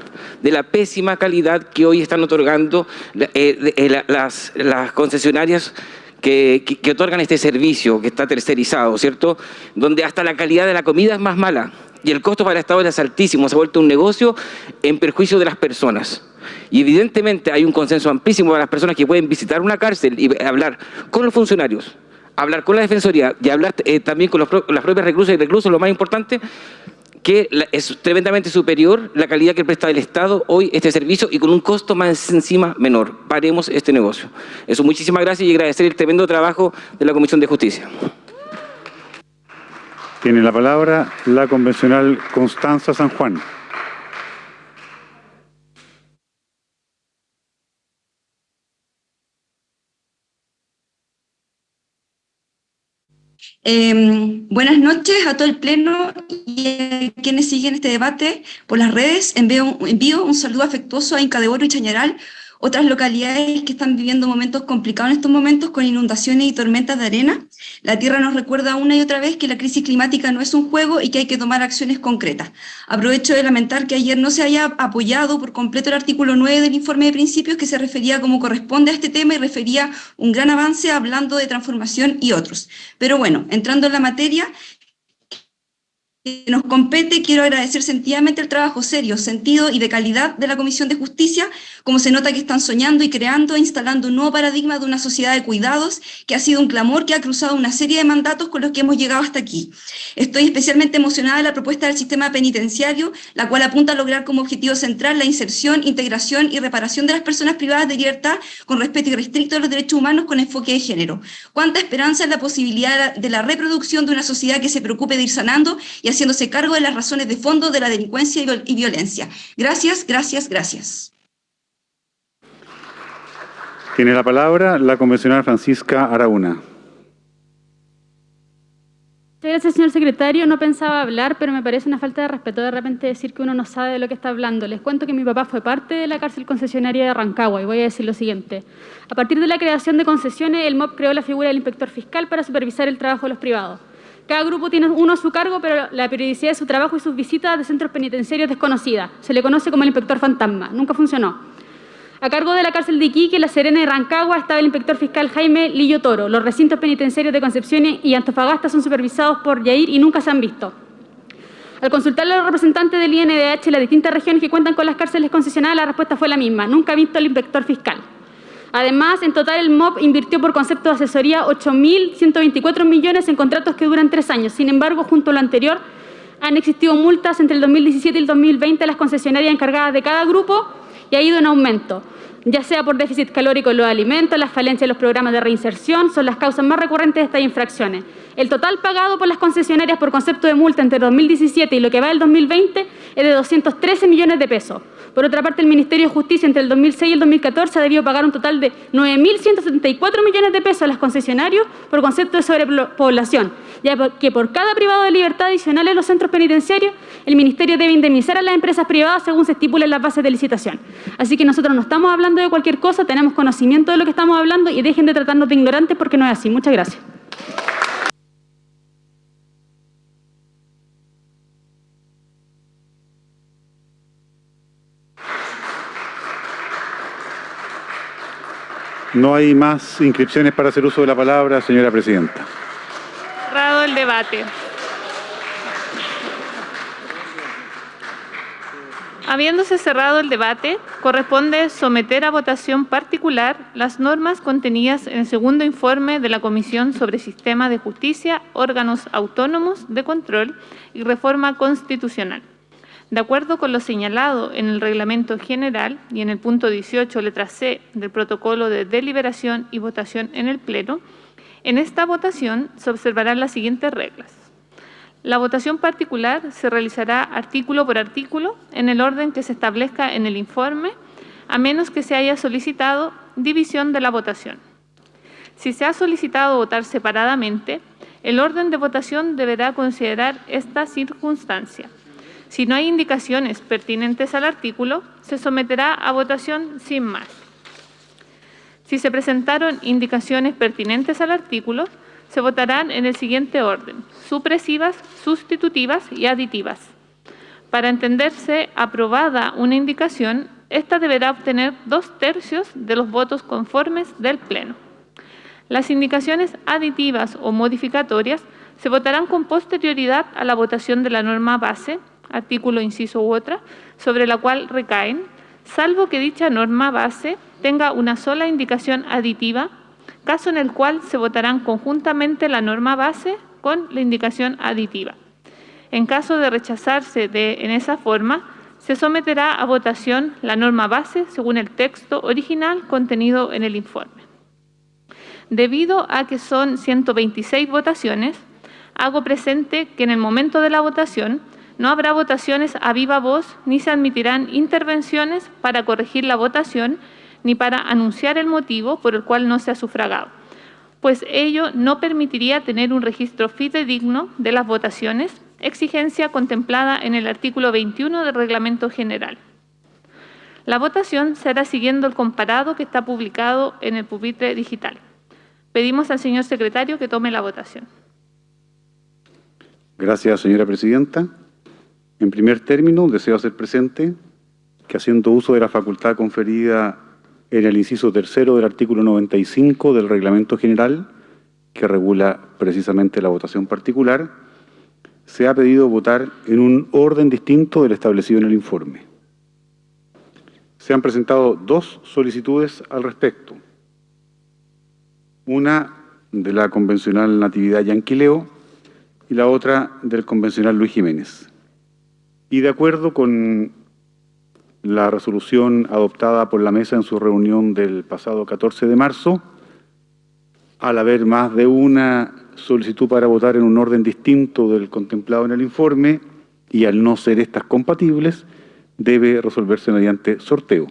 de la pésima calidad que hoy están otorgando las concesionarias que otorgan este servicio, que está tercerizado, ¿cierto? Donde hasta la calidad de la comida es más mala y el costo para el Estado es altísimo, se ha vuelto un negocio en perjuicio de las personas. Y evidentemente hay un consenso amplísimo para las personas que pueden visitar una cárcel y hablar con los funcionarios, hablar con la Defensoría y hablar también con las propias reclusas y reclusos, lo más importante, que es tremendamente superior la calidad que presta el Estado hoy este servicio y con un costo más encima menor. Paremos este negocio. Eso, muchísimas gracias y agradecer el tremendo trabajo de la Comisión de Justicia.
Tiene la palabra la convencional Constanza San Juan.
Buenas noches a todo el Pleno y a quienes siguen este debate por las redes. Envío un saludo afectuoso a Inca de Oro y Chañaral, otras localidades que están viviendo momentos complicados en estos momentos con inundaciones y tormentas de arena. La Tierra nos recuerda una y otra vez que la crisis climática no es un juego y que hay que tomar acciones concretas. Aprovecho de lamentar que ayer no se haya apoyado por completo el artículo 9 del informe de principios, que se refería como corresponde a este tema y refería un gran avance hablando de transformación y otros. Pero bueno, entrando en la materia que nos compete, quiero agradecer sentidamente el trabajo serio, sentido y de calidad de la Comisión de Justicia, como se nota que están soñando y creando e instalando un nuevo paradigma de una sociedad de cuidados, que ha sido un clamor que ha cruzado una serie de mandatos con los que hemos llegado hasta aquí. Estoy especialmente emocionada de la propuesta del sistema penitenciario, la cual apunta a lograr como objetivo central la inserción, integración y reparación de las personas privadas de libertad con respeto irrestricto a los derechos humanos con enfoque de género. Cuánta esperanza en la posibilidad de la reproducción de una sociedad que se preocupe de ir sanando y haciéndose cargo de las razones de fondo de la delincuencia y violencia. Gracias, gracias, gracias.
Tiene la palabra la convencional Francisca Araúna.
Muchas
gracias, señor secretario. No pensaba hablar, pero me parece una falta de respeto de repente decir que uno no sabe de lo que está hablando. Les cuento que mi papá fue parte de la cárcel concesionaria de Rancagua y voy a decir lo siguiente. A partir de la creación de concesiones, el MOP creó la figura del inspector fiscal para supervisar el trabajo de los privados. Cada grupo tiene uno a su cargo, pero la periodicidad de su trabajo y sus visitas de centros penitenciarios es desconocida. Se le conoce como el inspector fantasma. Nunca funcionó. A cargo de la cárcel de Iquique, La Serena y Rancagua estaba el inspector fiscal Jaime Lillo Toro. Los recintos penitenciarios de Concepción y Antofagasta son supervisados por Yair y nunca se han visto. Al consultarle a los representantes del INDH en las distintas regiones que cuentan con las cárceles concesionadas, la respuesta fue la misma. Nunca ha visto al inspector fiscal. Además, en total el MOP invirtió por concepto de asesoría 8.124 millones en contratos que duran 3 años. Sin embargo, junto a lo anterior, han existido multas entre el 2017 y el 2020 a las concesionarias encargadas de cada grupo y ha ido en aumento, ya sea por déficit calórico en los alimentos, las falencias de los programas de reinserción, son las causas más recurrentes de estas infracciones. El total pagado por las concesionarias por concepto de multa entre 2017 y lo que va del 2020 es de 213 millones de pesos. Por otra parte, el Ministerio de Justicia entre el 2006 y el 2014 ha debido pagar un total de 9.174 millones de pesos a los concesionarios por concepto de sobrepoblación, ya que por cada privado de libertad adicional en los centros penitenciarios, el Ministerio debe indemnizar a las empresas privadas según se estipula en las bases de licitación. Así que nosotros no estamos hablando de cualquier cosa, tenemos conocimiento de lo que estamos hablando y dejen de tratarnos de ignorantes porque no es así. Muchas gracias.
No hay más inscripciones para hacer uso de la palabra, señora presidenta.
Cerrado el debate. Habiéndose cerrado el debate, corresponde someter a votación particular las normas contenidas en el segundo informe de la Comisión sobre Sistema de Justicia, órganos autónomos de control y reforma constitucional. De acuerdo con lo señalado en el Reglamento General y en el punto 18, letra C, del Protocolo de Deliberación y Votación en el Pleno, en esta votación se observarán las siguientes reglas. La votación particular se realizará artículo por artículo en el orden que se establezca en el informe, a menos que se haya solicitado división de la votación. Si se ha solicitado votar separadamente, el orden de votación deberá considerar esta circunstancia. Si no hay indicaciones pertinentes al artículo, se someterá a votación sin más. Si se presentaron indicaciones pertinentes al artículo, se votarán en el siguiente orden: supresivas, sustitutivas y aditivas. Para entenderse aprobada una indicación, esta deberá obtener 2/3 de los votos conformes del Pleno. Las indicaciones aditivas o modificatorias se votarán con posterioridad a la votación de la norma base, artículo, inciso u otra, sobre la cual recaen, salvo que dicha norma base tenga una sola indicación aditiva, caso en el cual se votarán conjuntamente la norma base con la indicación aditiva. En caso de rechazarse en esa forma, se someterá a votación la norma base según el texto original contenido en el informe. Debido a que son 126 votaciones, hago presente que en el momento de la votación no habrá votaciones a viva voz ni se admitirán intervenciones para corregir la votación ni para anunciar el motivo por el cual no se ha sufragado, pues ello no permitiría tener un registro fidedigno de las votaciones, exigencia contemplada en el artículo 21 del Reglamento General. La votación se hará siguiendo el comparado que está publicado en el pupitre digital. Pedimos al señor secretario que tome la votación.
Gracias, señora presidenta. En primer término, deseo hacer presente que, haciendo uso de la facultad conferida en el inciso 3 del artículo 95 del Reglamento General, que regula precisamente la votación particular, se ha pedido votar en un orden distinto del establecido en el informe. Se han presentado 2 solicitudes al respecto. Una de la convencional Natividad Yanquileo y la otra del convencional Luis Jiménez. Y de acuerdo con la resolución adoptada por la mesa en su reunión del pasado 14 de marzo, al haber más de una solicitud para votar en un orden distinto del contemplado en el informe y al no ser estas compatibles, debe resolverse mediante sorteo.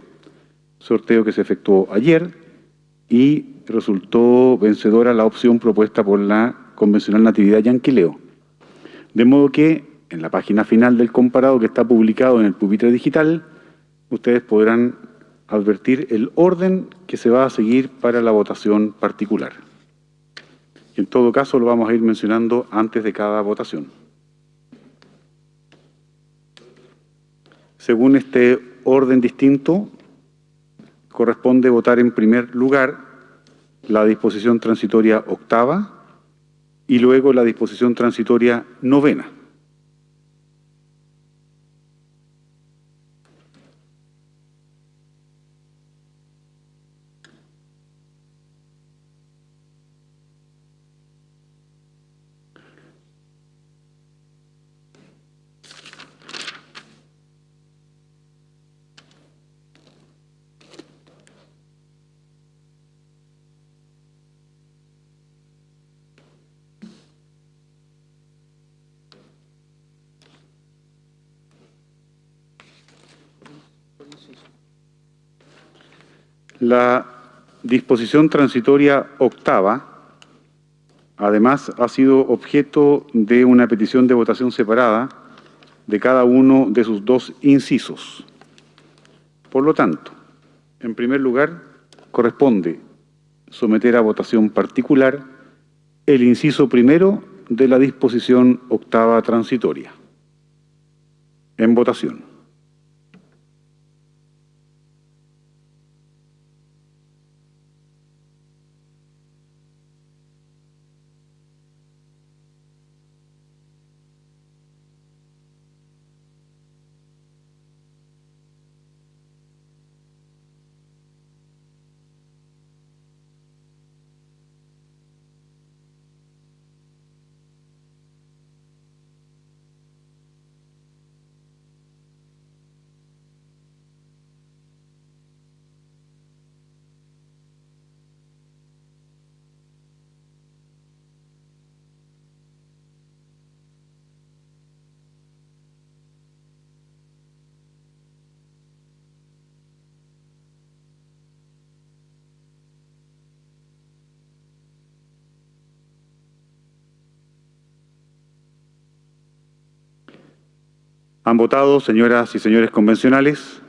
Sorteo que se efectuó ayer y resultó vencedora la opción propuesta por la convencional Natividad Yanquileo. De modo que en la página final del comparado que está publicado en el pupitre digital, ustedes podrán advertir el orden que se va a seguir para la votación particular. En todo caso, lo vamos a ir mencionando antes de cada votación. Según este orden distinto, corresponde votar en primer lugar la disposición transitoria octava y luego la disposición transitoria novena. La disposición transitoria octava, además, ha sido objeto de una petición de votación separada de cada uno de sus dos incisos. Por lo tanto, en primer lugar, corresponde someter a votación particular el inciso primero de la disposición octava transitoria. En votación. ¿Han votado, señoras y señores convencionales?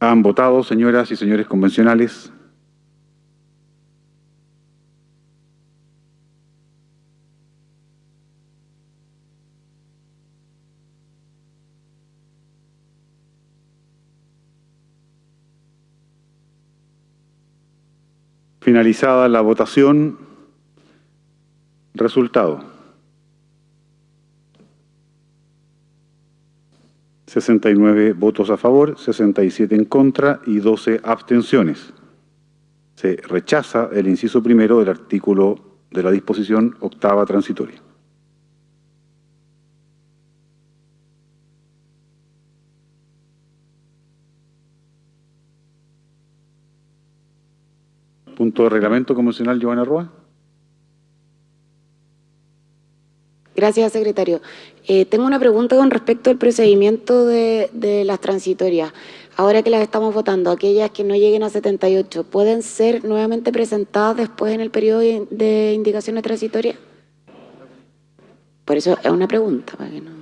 ¿Han votado, señoras y señores convencionales? Finalizada la votación, resultado. 69 votos a favor, 67 en contra y 12 abstenciones. Se rechaza el inciso primero del artículo de la disposición octava transitoria. Punto de reglamento convencional, Giovanna Roa.
Gracias, secretario. Tengo una pregunta con respecto al procedimiento de las transitorias. Ahora que las estamos votando, aquellas que no lleguen a 78, ¿pueden ser nuevamente presentadas después en el periodo de indicaciones transitorias? Por eso es una pregunta, para que no...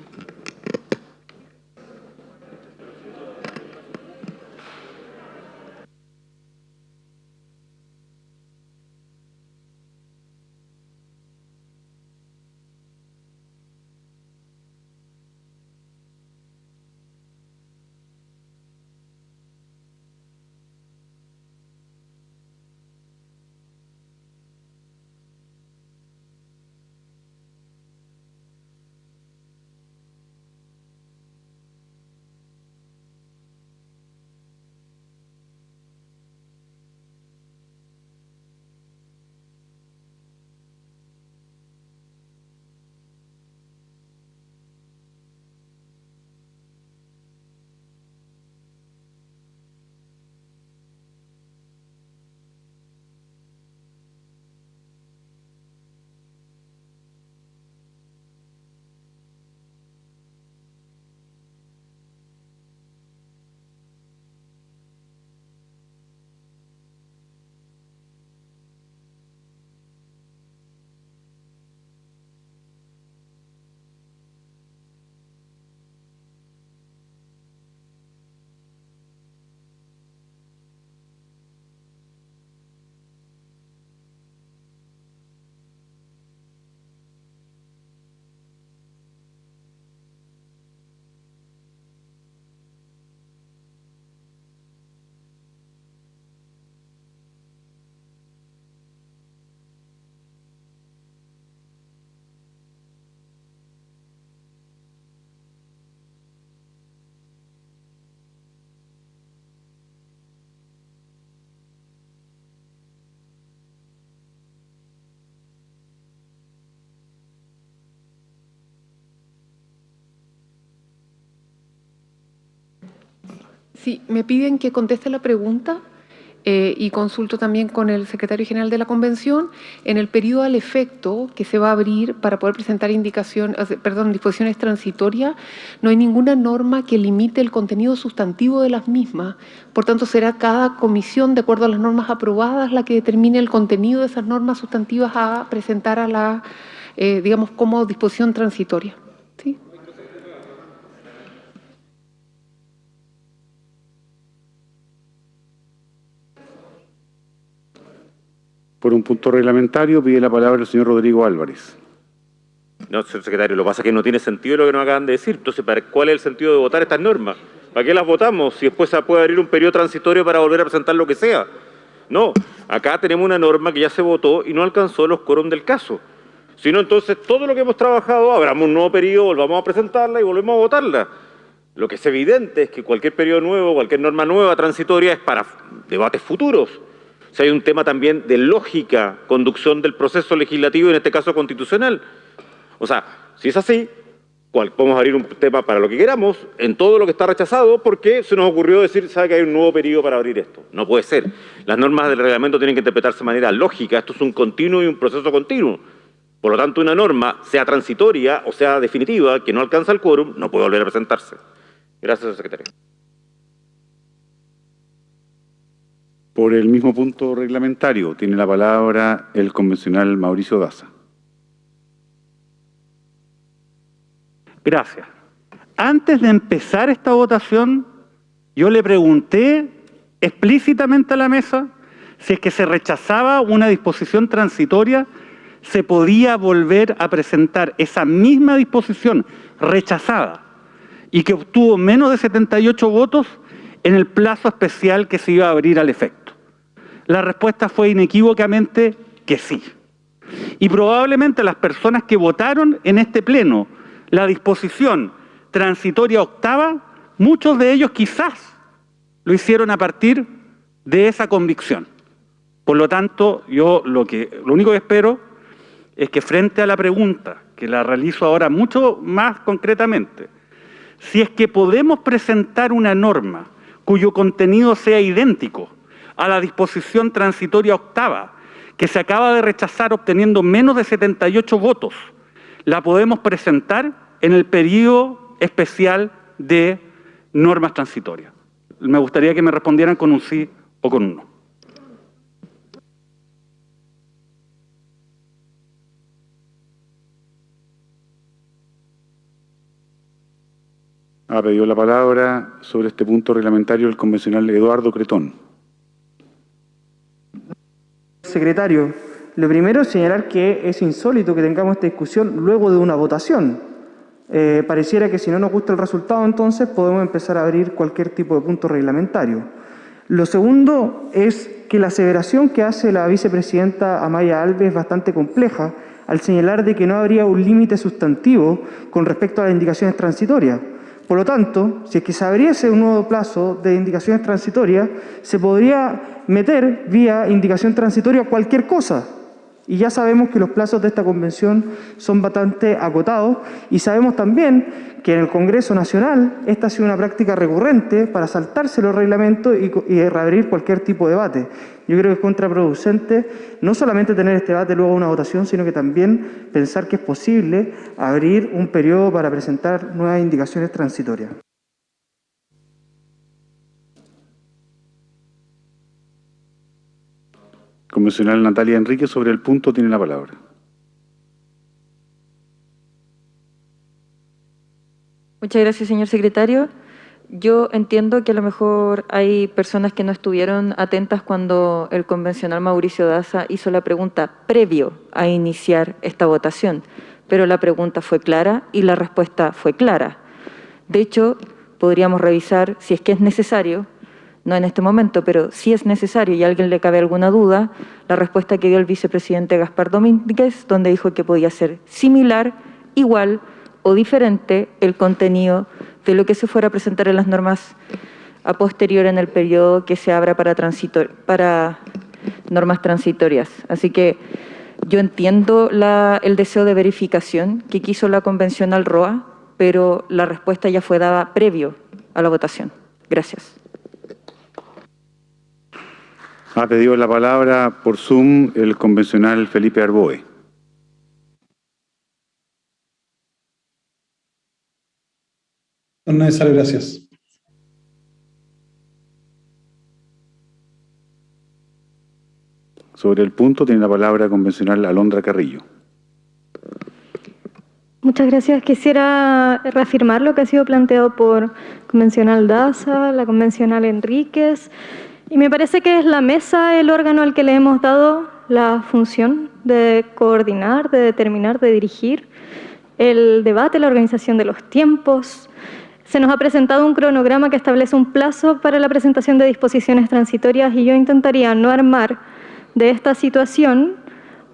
Sí, me piden que conteste la pregunta y consulto también con el secretario general de la Convención. En el periodo al efecto que se va a abrir para poder presentar disposiciones transitorias, no hay ninguna norma que limite el contenido sustantivo de las mismas. Por tanto, será cada comisión, de acuerdo a las normas aprobadas, la que determine el contenido de esas normas sustantivas a presentar a la, digamos, como disposición transitoria. ¿Sí?
Por un punto reglamentario, pide la palabra el señor Rodrigo Álvarez.
No, señor secretario, lo que pasa es que no tiene sentido lo que nos acaban de decir. Entonces, ¿cuál es el sentido de votar estas normas? ¿Para qué las votamos si después se puede abrir un periodo transitorio para volver a presentar lo que sea? No, acá tenemos una norma que ya se votó y no alcanzó los quórum del caso. Si no, entonces todo lo que hemos trabajado, abramos un nuevo periodo, volvamos a presentarla y volvemos a votarla. Lo que es evidente es que cualquier periodo nuevo, cualquier norma nueva transitoria es para debates futuros. Si hay un tema también de lógica, conducción del proceso legislativo, en este caso constitucional. O sea, si es así, podemos abrir un tema para lo que queramos, en todo lo que está rechazado, porque se nos ocurrió decir, ¿sabe que hay un nuevo periodo para abrir esto? No puede ser. Las normas del reglamento tienen que interpretarse de manera lógica. Esto es un continuo y un proceso continuo. Por lo tanto, una norma, sea transitoria o sea definitiva, que no alcanza el quórum, no puede volver a presentarse. Gracias, señor secretario.
Por el mismo punto reglamentario, tiene la palabra el convencional Mauricio Daza.
Gracias. Antes de empezar esta votación, yo le pregunté explícitamente a la mesa si es que se rechazaba una disposición transitoria, se podía volver a presentar esa misma disposición rechazada y que obtuvo menos de 78 votos en el plazo especial que se iba a abrir al efecto. La respuesta fue inequívocamente que sí. Y probablemente las personas que votaron en este pleno la disposición transitoria octava, muchos de ellos quizás lo hicieron a partir de esa convicción. Por lo tanto, yo lo único que espero es que frente a la pregunta, que la realizo ahora mucho más concretamente, si es que podemos presentar una norma cuyo contenido sea idéntico a la disposición transitoria octava, que se acaba de rechazar obteniendo menos de 78 votos, la podemos presentar en el periodo especial de normas transitorias. Me gustaría que me respondieran con un sí o con un no.
Ha pedido la palabra sobre este punto reglamentario el convencional Eduardo Cretón.
Secretario, lo primero es señalar que es insólito que tengamos esta discusión luego de una votación. Pareciera que si no nos gusta el resultado, entonces podemos empezar a abrir cualquier tipo de punto reglamentario. Lo segundo es que la aseveración que hace la vicepresidenta Amaya Alves es bastante compleja al señalar de que no habría un límite sustantivo con respecto a las indicaciones transitorias. Por lo tanto, si es que se abriese un nuevo plazo de indicaciones transitorias, se podría meter vía indicación transitoria cualquier cosa. Y ya sabemos que los plazos de esta convención son bastante acotados y sabemos también que en el Congreso Nacional esta ha sido una práctica recurrente para saltarse los reglamentos y reabrir cualquier tipo de debate. Yo creo que es contraproducente no solamente tener este debate luego de una votación, sino que también pensar que es posible abrir un periodo para presentar nuevas indicaciones transitorias.
Convencional Natalia Enrique, sobre el punto tiene la palabra.
Muchas gracias, señor secretario. Yo entiendo que a lo mejor hay personas que no estuvieron atentas cuando el convencional Mauricio Daza hizo la pregunta previo a iniciar esta votación, pero la pregunta fue clara y la respuesta fue clara. De hecho, podríamos revisar si es que es necesario, no en este momento, pero si es necesario y a alguien le cabe alguna duda, la respuesta que dio el vicepresidente Gaspar Domínguez, donde dijo que podía ser similar, igual o diferente el contenido de lo que se fuera a presentar en las normas a posterior en el periodo que se abra para normas transitorias. Así que yo entiendo el deseo de verificación que quiso la convencional ROA, pero la respuesta ya fue dada previo a la votación. Gracias.
Ha pedido la palabra por Zoom el convencional Felipe Arboe.
No es necesario, gracias.
Sobre el punto tiene la palabra convencional Alondra Carrillo.
Muchas gracias. Quisiera reafirmar lo que ha sido planteado por convencional Daza, la convencional Enríquez, y me parece que es la mesa el órgano al que le hemos dado la función de coordinar, de determinar, de dirigir el debate, la organización de los tiempos. Se nos ha presentado un cronograma que establece un plazo para la presentación de disposiciones transitorias y yo intentaría no armar de esta situación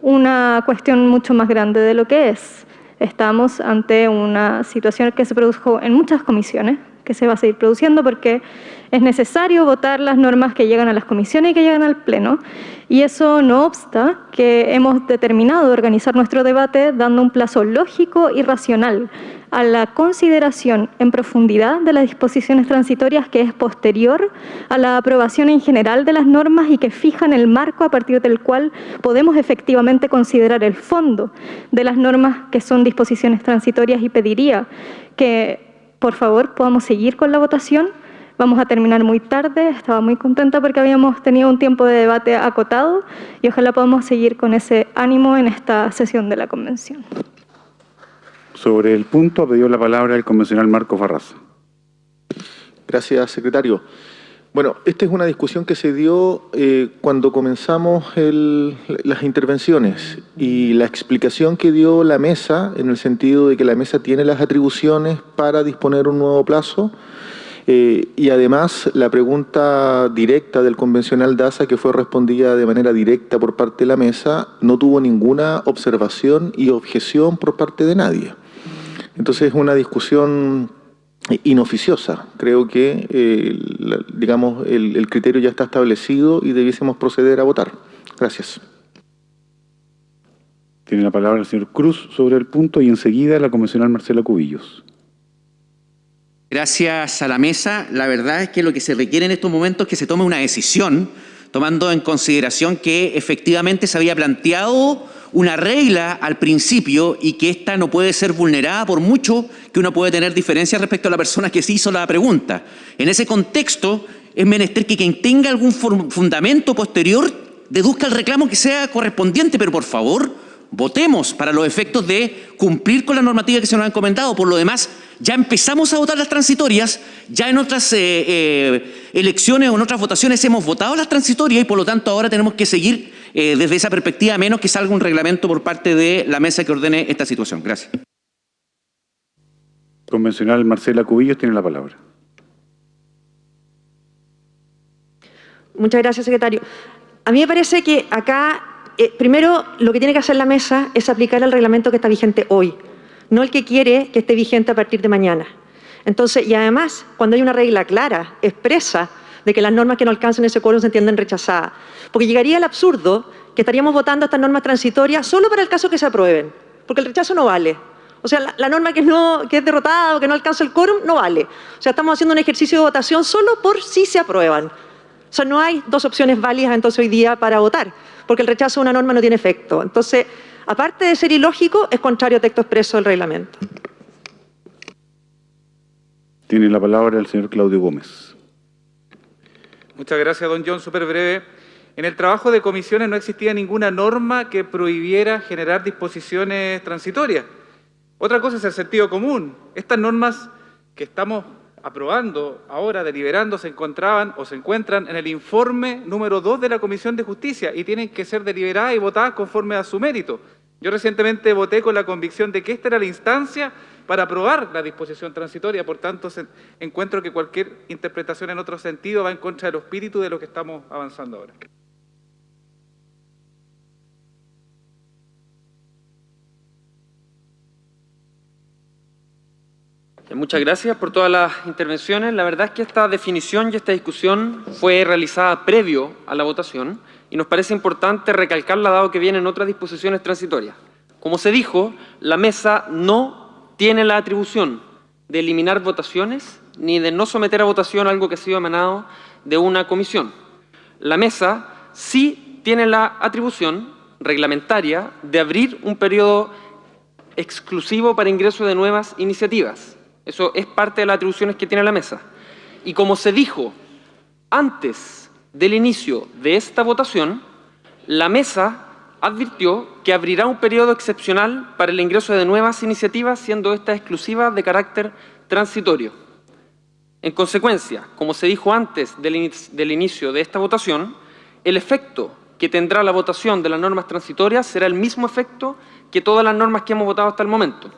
una cuestión mucho más grande de lo que es. Estamos ante una situación que se produjo en muchas comisiones, que se va a seguir produciendo porque es necesario votar las normas que llegan a las comisiones y que llegan al Pleno, y eso no obsta que hemos determinado organizar nuestro debate dando un plazo lógico y racional a la consideración en profundidad de las disposiciones transitorias que es posterior a la aprobación en general de las normas y que fijan el marco a partir del cual podemos efectivamente considerar el fondo de las normas que son disposiciones transitorias, y pediría que por favor podamos seguir con la votación. Vamos a terminar muy tarde, estaba muy contenta porque habíamos tenido un tiempo de debate acotado y ojalá podamos seguir con ese ánimo en esta sesión de la convención.
Sobre el punto ha pedido la palabra el convencional Marco Farraza.
Gracias, secretario. Bueno, esta es una discusión que se dio cuando comenzamos las intervenciones, y la explicación que dio la mesa, en el sentido de que la mesa tiene las atribuciones para disponer un nuevo plazo, y además la pregunta directa del convencional Daza, que fue respondida de manera directa por parte de la mesa, no tuvo ninguna observación y objeción por parte de nadie. Entonces es una discusión inoficiosa. Creo que digamos, el criterio ya está establecido y debiésemos proceder a votar. Gracias.
Tiene la palabra el señor Cruz sobre el punto y enseguida la convencional Marcela Cubillos.
Gracias a la mesa. La verdad es que lo que se requiere en estos momentos es que se tome una decisión, tomando en consideración que efectivamente se había planteado una regla al principio y que ésta no puede ser vulnerada por mucho que uno puede tener diferencias respecto a la persona que se hizo la pregunta. En ese contexto, es menester que quien tenga algún fundamento posterior deduzca el reclamo que sea correspondiente, pero por favor, votemos para los efectos de cumplir con la normativa que se nos ha encomendado. Por lo demás, ya empezamos a votar las transitorias, ya en otras elecciones o en otras votaciones hemos votado las transitorias y por lo tanto ahora tenemos que seguir desde esa perspectiva, a menos que salga un reglamento por parte de la mesa que ordene esta situación. Gracias.
Convencional Marcela Cubillos tiene la palabra.
Muchas gracias, secretario. A mí me parece que acá, primero, lo que tiene que hacer la mesa es aplicar el reglamento que está vigente hoy, no el que quiere que esté vigente a partir de mañana. Entonces, y además, cuando hay una regla clara, expresa, de que las normas que no alcanzan ese quórum se entienden rechazadas. Porque llegaría el absurdo que estaríamos votando estas normas transitorias solo para el caso que se aprueben, porque el rechazo no vale. O sea, la norma que es derrotada o que no alcanza el quórum no vale. O sea, estamos haciendo un ejercicio de votación solo por si se aprueban. O sea, no hay dos opciones válidas entonces hoy día para votar, porque el rechazo de una norma no tiene efecto. Entonces, aparte de ser ilógico, es contrario al texto expreso del reglamento.
Tiene la palabra el señor Claudio Gómez.
Muchas gracias, don John. Súper breve. En el trabajo de comisiones no existía ninguna norma que prohibiera generar disposiciones transitorias. Otra cosa es el sentido común. Estas normas que estamos aprobando ahora, deliberando, se encontraban o se encuentran en el informe número 2 de la Comisión de Justicia y tienen que ser deliberadas y votadas conforme a su mérito. Yo recientemente voté con la convicción de que esta era la instancia para aprobar la disposición transitoria, por tanto encuentro que cualquier interpretación en otro sentido va en contra del espíritu de lo que estamos avanzando ahora.
Muchas gracias por todas las intervenciones. La verdad es que esta definición y esta discusión fue realizada previo a la votación y nos parece importante recalcarla dado que vienen otras disposiciones transitorias. Como se dijo, la mesa no tiene la atribución de eliminar votaciones ni de no someter a votación algo que ha sido emanado de una comisión. La mesa sí tiene la atribución reglamentaria de abrir un periodo exclusivo para ingreso de nuevas iniciativas. Eso es parte de las atribuciones que tiene la mesa. Y como se dijo antes del inicio de esta votación, la mesa advirtió que abrirá un periodo excepcional para el ingreso de nuevas iniciativas, siendo esta exclusiva de carácter transitorio. En consecuencia, como se dijo antes del inicio de esta votación, el efecto que tendrá la votación de las normas transitorias será el mismo efecto que todas las normas que hemos votado hasta el momento.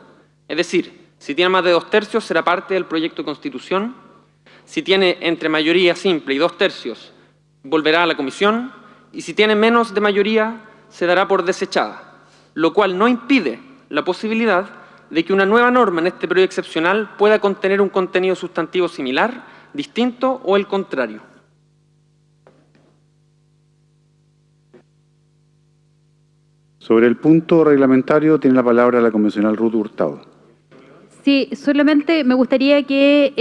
Es decir, si tiene más de 2/3 será parte del proyecto de Constitución, si tiene entre mayoría simple y 2/3 volverá a la comisión, y si tiene menos de mayoría se dará por desechada, lo cual no impide la posibilidad de que una nueva norma en este periodo excepcional pueda contener un contenido sustantivo similar, distinto o el contrario.
Sobre el punto reglamentario tiene la palabra la convencional Ruth Hurtado.
Sí, solamente me gustaría que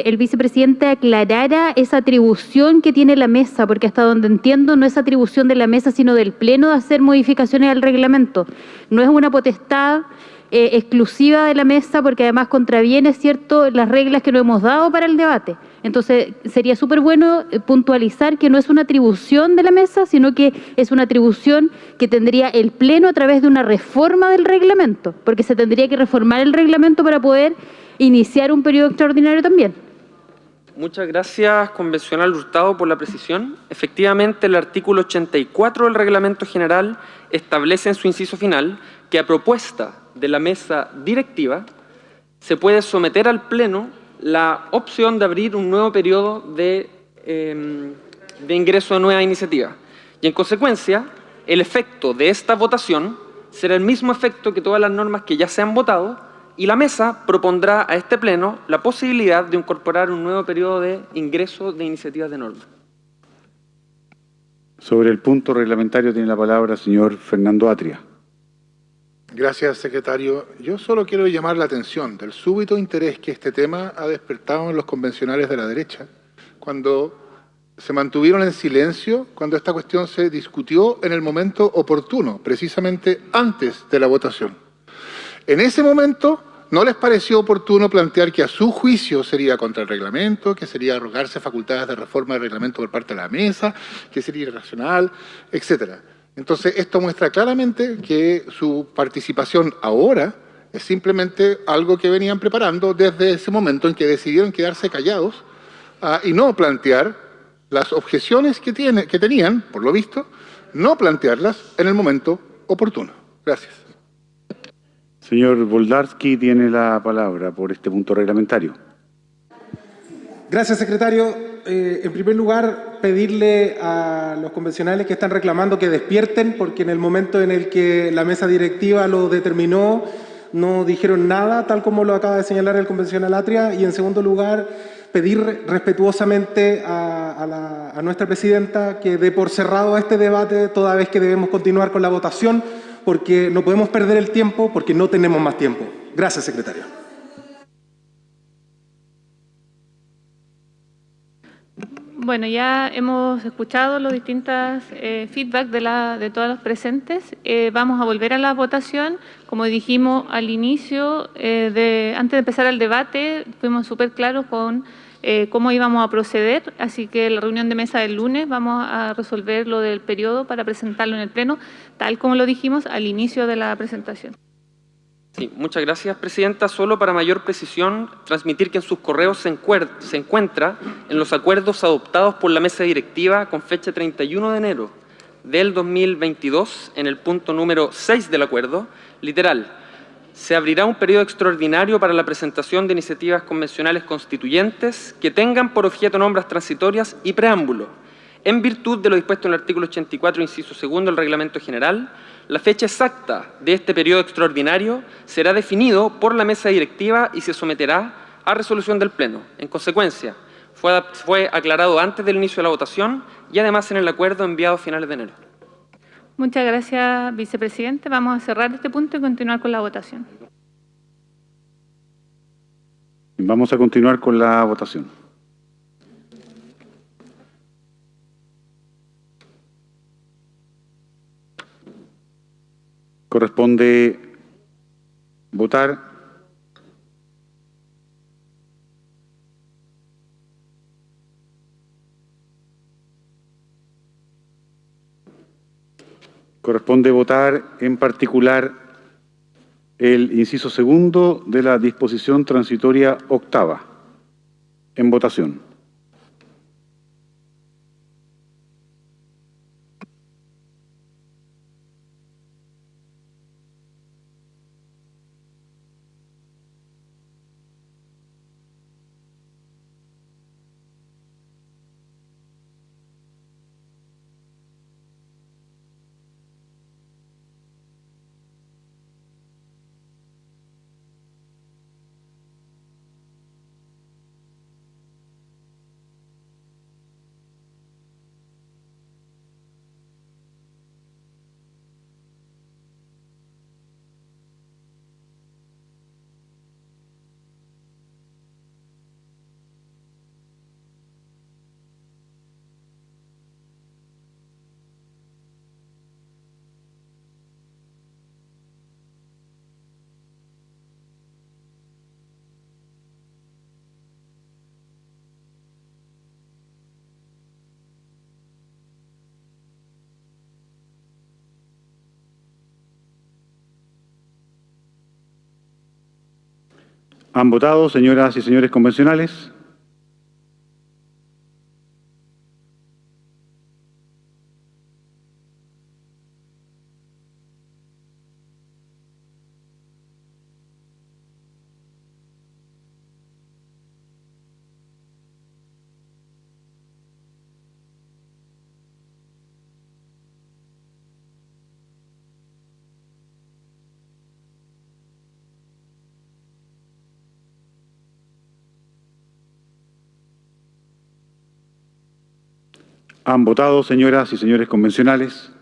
el vicepresidente aclarara esa atribución que tiene la mesa, porque hasta donde entiendo no es atribución de la mesa, sino del Pleno de hacer modificaciones al reglamento. No es una potestad exclusiva de la mesa, porque además contraviene, ¿cierto?, las reglas que nos hemos dado para el debate. Entonces, sería súper bueno puntualizar que no es una atribución de la mesa, sino que es una atribución que tendría el Pleno a través de una reforma del reglamento, porque se tendría que reformar el reglamento para poder iniciar un periodo extraordinario también.
Muchas gracias, convencional Hurtado, por la precisión. Efectivamente, el artículo 84 del Reglamento General establece en su inciso final que a propuesta de la mesa directiva se puede someter al Pleno la opción de abrir un nuevo periodo de ingreso de nueva iniciativa. Y en consecuencia, el efecto de esta votación será el mismo efecto que todas las normas que ya se han votado, y la mesa propondrá a este Pleno la posibilidad de incorporar un nuevo periodo de ingreso de iniciativas de norma.
Sobre el punto reglamentario tiene la palabra el señor Fernando Atria.
Gracias, secretario. Yo solo quiero llamar la atención del súbito interés que este tema ha despertado en los convencionales de la derecha, cuando se mantuvieron en silencio, cuando esta cuestión se discutió en el momento oportuno, precisamente antes de la votación. En ese momento no les pareció oportuno plantear que a su juicio sería contra el reglamento, que sería arrogarse facultades de reforma del reglamento por parte de la mesa, que sería irracional, etcétera. Entonces, esto muestra claramente que su participación ahora es simplemente algo que venían preparando desde ese momento en que decidieron quedarse callados y no plantear las objeciones que tenían, por lo visto, no plantearlas en el momento oportuno. Gracias.
Señor Boldarsky tiene la palabra por este punto reglamentario.
Gracias, secretario. En primer lugar, pedirle a los convencionales que están reclamando que despierten, porque en el momento en el que la mesa directiva lo determinó, no dijeron nada, tal como lo acaba de señalar el convencional Atria. Y en segundo lugar, pedir respetuosamente a nuestra presidenta que dé por cerrado este debate, toda vez que debemos continuar con la votación, porque no podemos perder el tiempo, porque no tenemos más tiempo. Gracias, secretario.
Bueno, ya hemos escuchado los distintos feedback de todos los presentes. Vamos a volver a la votación. Como dijimos al inicio, antes de empezar el debate, fuimos súper claros con cómo íbamos a proceder. Así que la reunión de mesa del lunes vamos a resolver lo del periodo para presentarlo en el Pleno, tal como lo dijimos al inicio de la presentación.
Sí, muchas gracias, presidenta. Solo para mayor precisión, transmitir que en sus correos se encuentra en los acuerdos adoptados por la mesa directiva con fecha 31 de enero del 2022, en el punto número 6 del acuerdo, literal: se abrirá un periodo extraordinario para la presentación de iniciativas convencionales constituyentes que tengan por objeto normas transitorias y preámbulo. En virtud de lo dispuesto en el artículo 84, inciso segundo del Reglamento General, la fecha exacta de este periodo extraordinario será definido por la mesa directiva y se someterá a resolución del Pleno. En consecuencia, fue aclarado antes del inicio de la votación y además en el acuerdo enviado a finales de enero.
Muchas gracias, vicepresidente. Vamos a cerrar este punto y continuar con la votación.
Vamos a continuar con la votación. Corresponde votar. Corresponde votar en particular el inciso segundo de la disposición transitoria octava. En votación. ¿Han votado, señoras y señores convencionales? ¿Han votado, señoras y señores convencionales?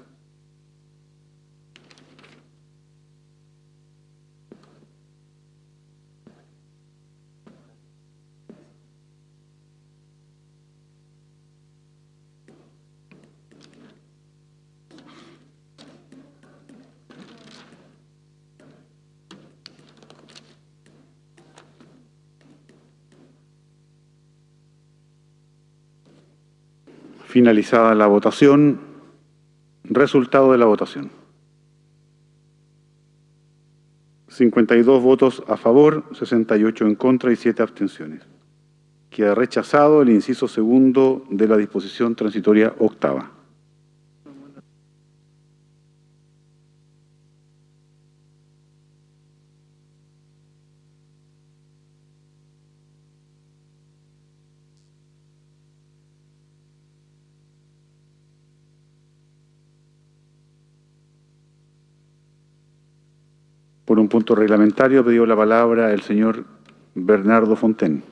Finalizada la votación, resultado de la votación. 52 votos a favor, 68 en contra y 7 abstenciones. Queda rechazado el inciso segundo de la disposición transitoria octava. Por un punto reglamentario, pidió la palabra el señor Bernardo Fonten.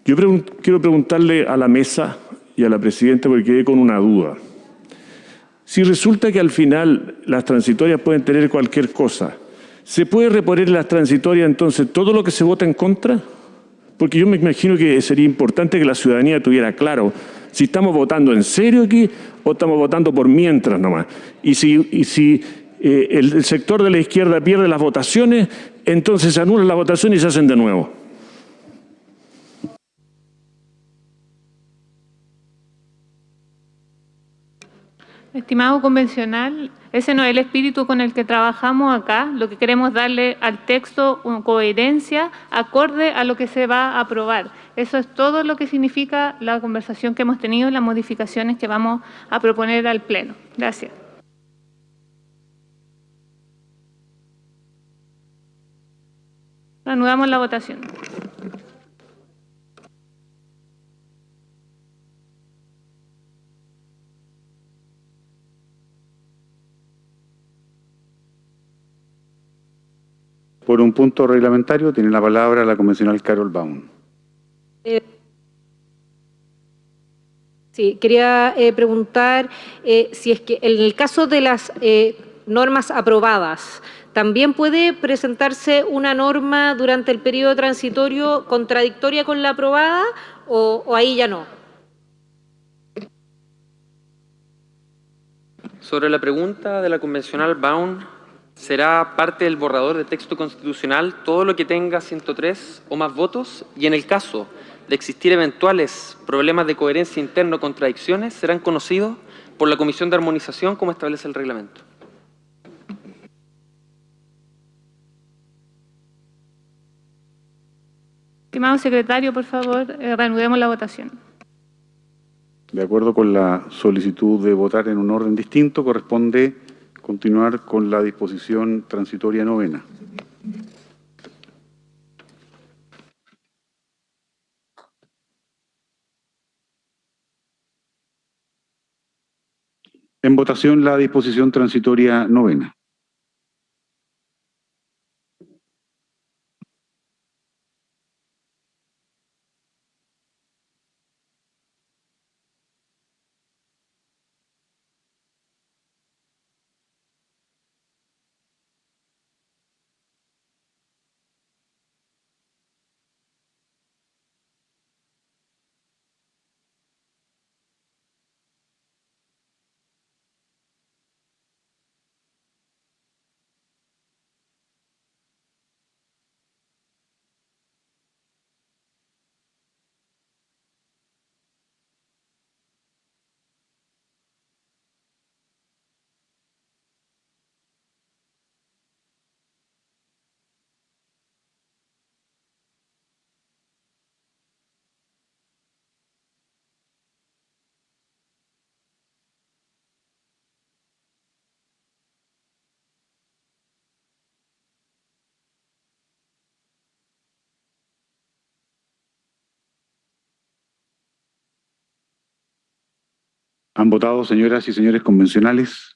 Yo quiero preguntarle a la mesa y a la presidenta, porque quedé con una duda. Si resulta que al final las transitorias pueden tener cualquier cosa, ¿se puede reponer en las transitorias entonces todo lo que se vota en contra? Porque yo me imagino que sería importante que la ciudadanía tuviera claro si estamos votando en serio aquí o estamos votando por mientras nomás. Y si el sector de la izquierda pierde las votaciones, entonces se anulan las votaciones y se hacen de nuevo.
Estimado convencional, ese no es el espíritu con el que trabajamos acá. Lo que queremos darle al texto una coherencia acorde a lo que se va a aprobar. Eso es todo lo que significa la conversación que hemos tenido y las modificaciones que vamos a proponer al Pleno. Gracias. Reanudamos la votación.
Por un punto reglamentario, tiene la palabra la convencional Carol Baum.
Sí, quería preguntar si es que en el caso de las normas aprobadas, ¿también puede presentarse una norma durante el periodo transitorio contradictoria con la aprobada o ahí ya no?
Sobre la pregunta de la convencional Baun, será parte del borrador de texto constitucional todo lo que tenga 103 o más votos, y en el caso de existir eventuales problemas de coherencia interna o contradicciones, serán conocidos por la Comisión de Armonización como establece el reglamento.
Estimado secretario, por favor, reanudemos la votación.
De acuerdo con la solicitud de votar en un orden distinto, corresponde continuar con la disposición transitoria novena. En votación la disposición transitoria novena. ¿Han votado, señoras y señores convencionales?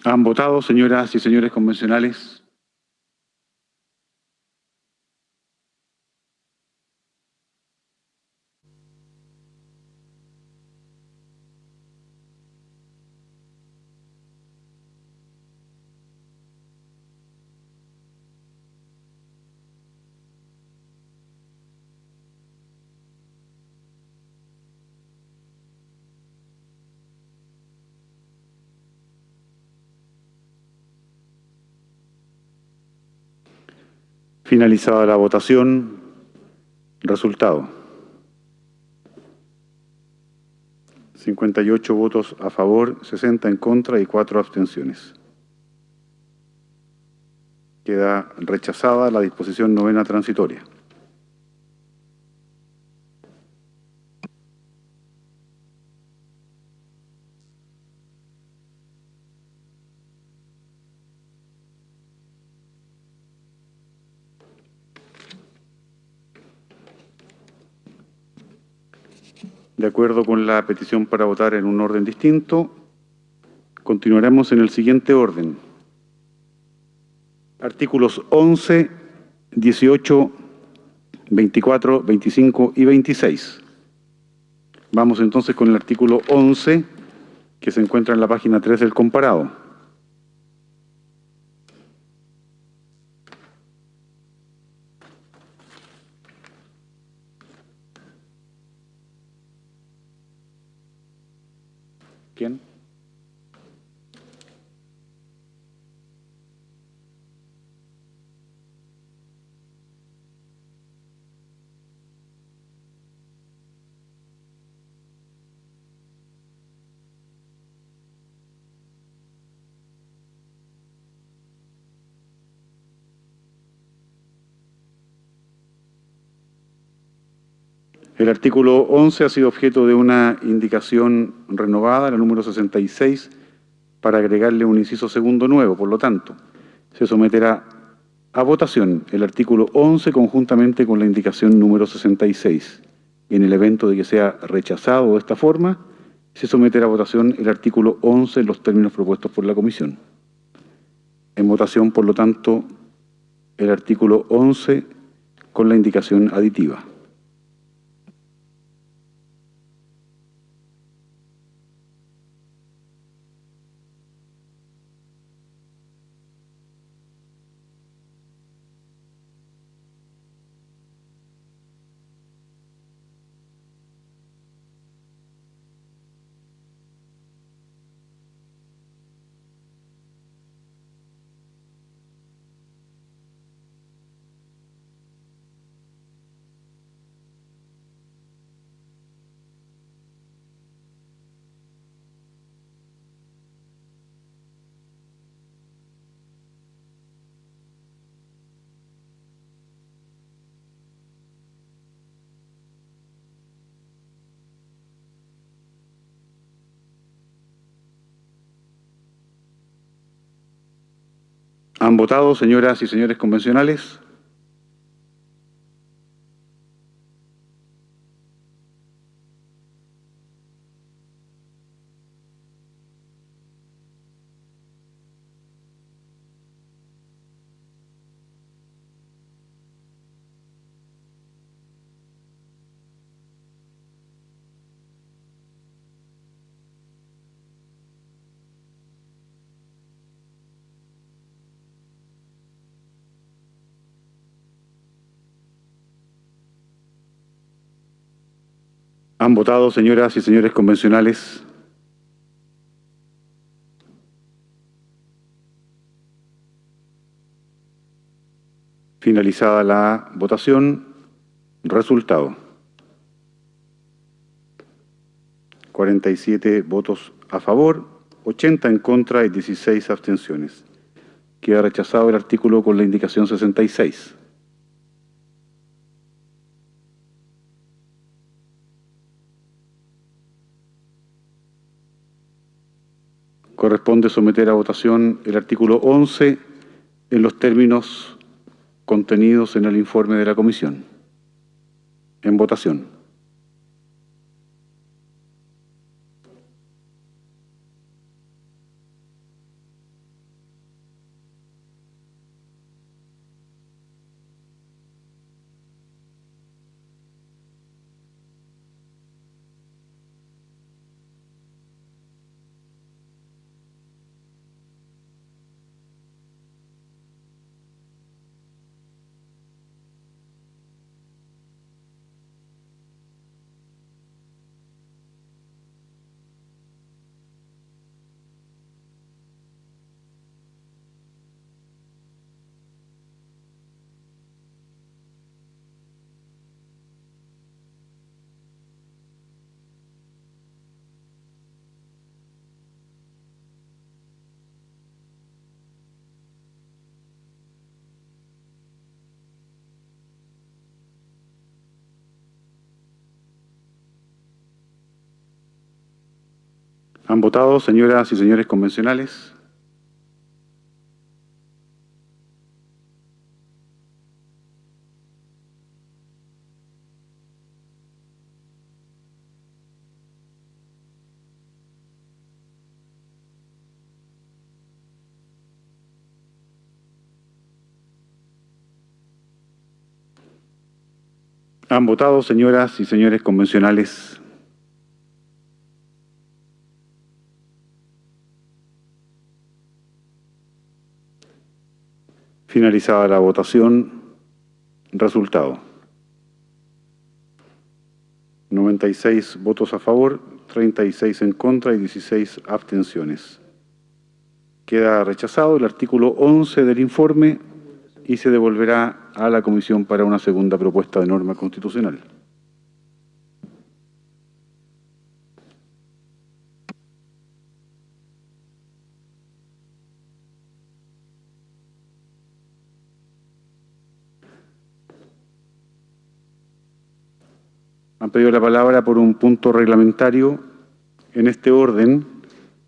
¿Han votado, señoras y señores convencionales? Finalizada la votación, resultado. 58 votos a favor, 60 en contra y 4 abstenciones. Queda rechazada la disposición novena transitoria. De acuerdo con la petición para votar en un orden distinto, continuaremos en el siguiente orden. Artículos 11, 18, 24, 25 y 26. Vamos entonces con el artículo 11, que se encuentra en la página 3 del comparado. ¿Quién? El artículo 11 ha sido objeto de una indicación renovada, la número 66, para agregarle un inciso segundo nuevo. Por lo tanto, se someterá a votación el artículo 11 conjuntamente con la indicación número 66. En el evento de que sea rechazado de esta forma, Se someterá a votación el artículo 11 en los términos propuestos por la comisión. En votación, por lo tanto, el artículo 11 con la indicación aditiva. ¿Han votado, señoras y señores convencionales? ¿Han votado, señoras y señores convencionales? Finalizada la votación, resultado. 47 votos a favor, 80 en contra y 16 abstenciones. Queda rechazado el artículo con la indicación 66. Corresponde someter a votación el artículo 11 en los términos contenidos en el informe de la comisión. En votación. ¿Han votado, señoras y señores convencionales? ¿Han votado, señoras y señores convencionales? Finalizada la votación, resultado. 96 votos a favor, 36 en contra y 16 abstenciones. Queda rechazado el artículo 11 del informe y se devolverá a la comisión para una segunda propuesta de norma constitucional. Han pedido la palabra por un punto reglamentario. En este orden,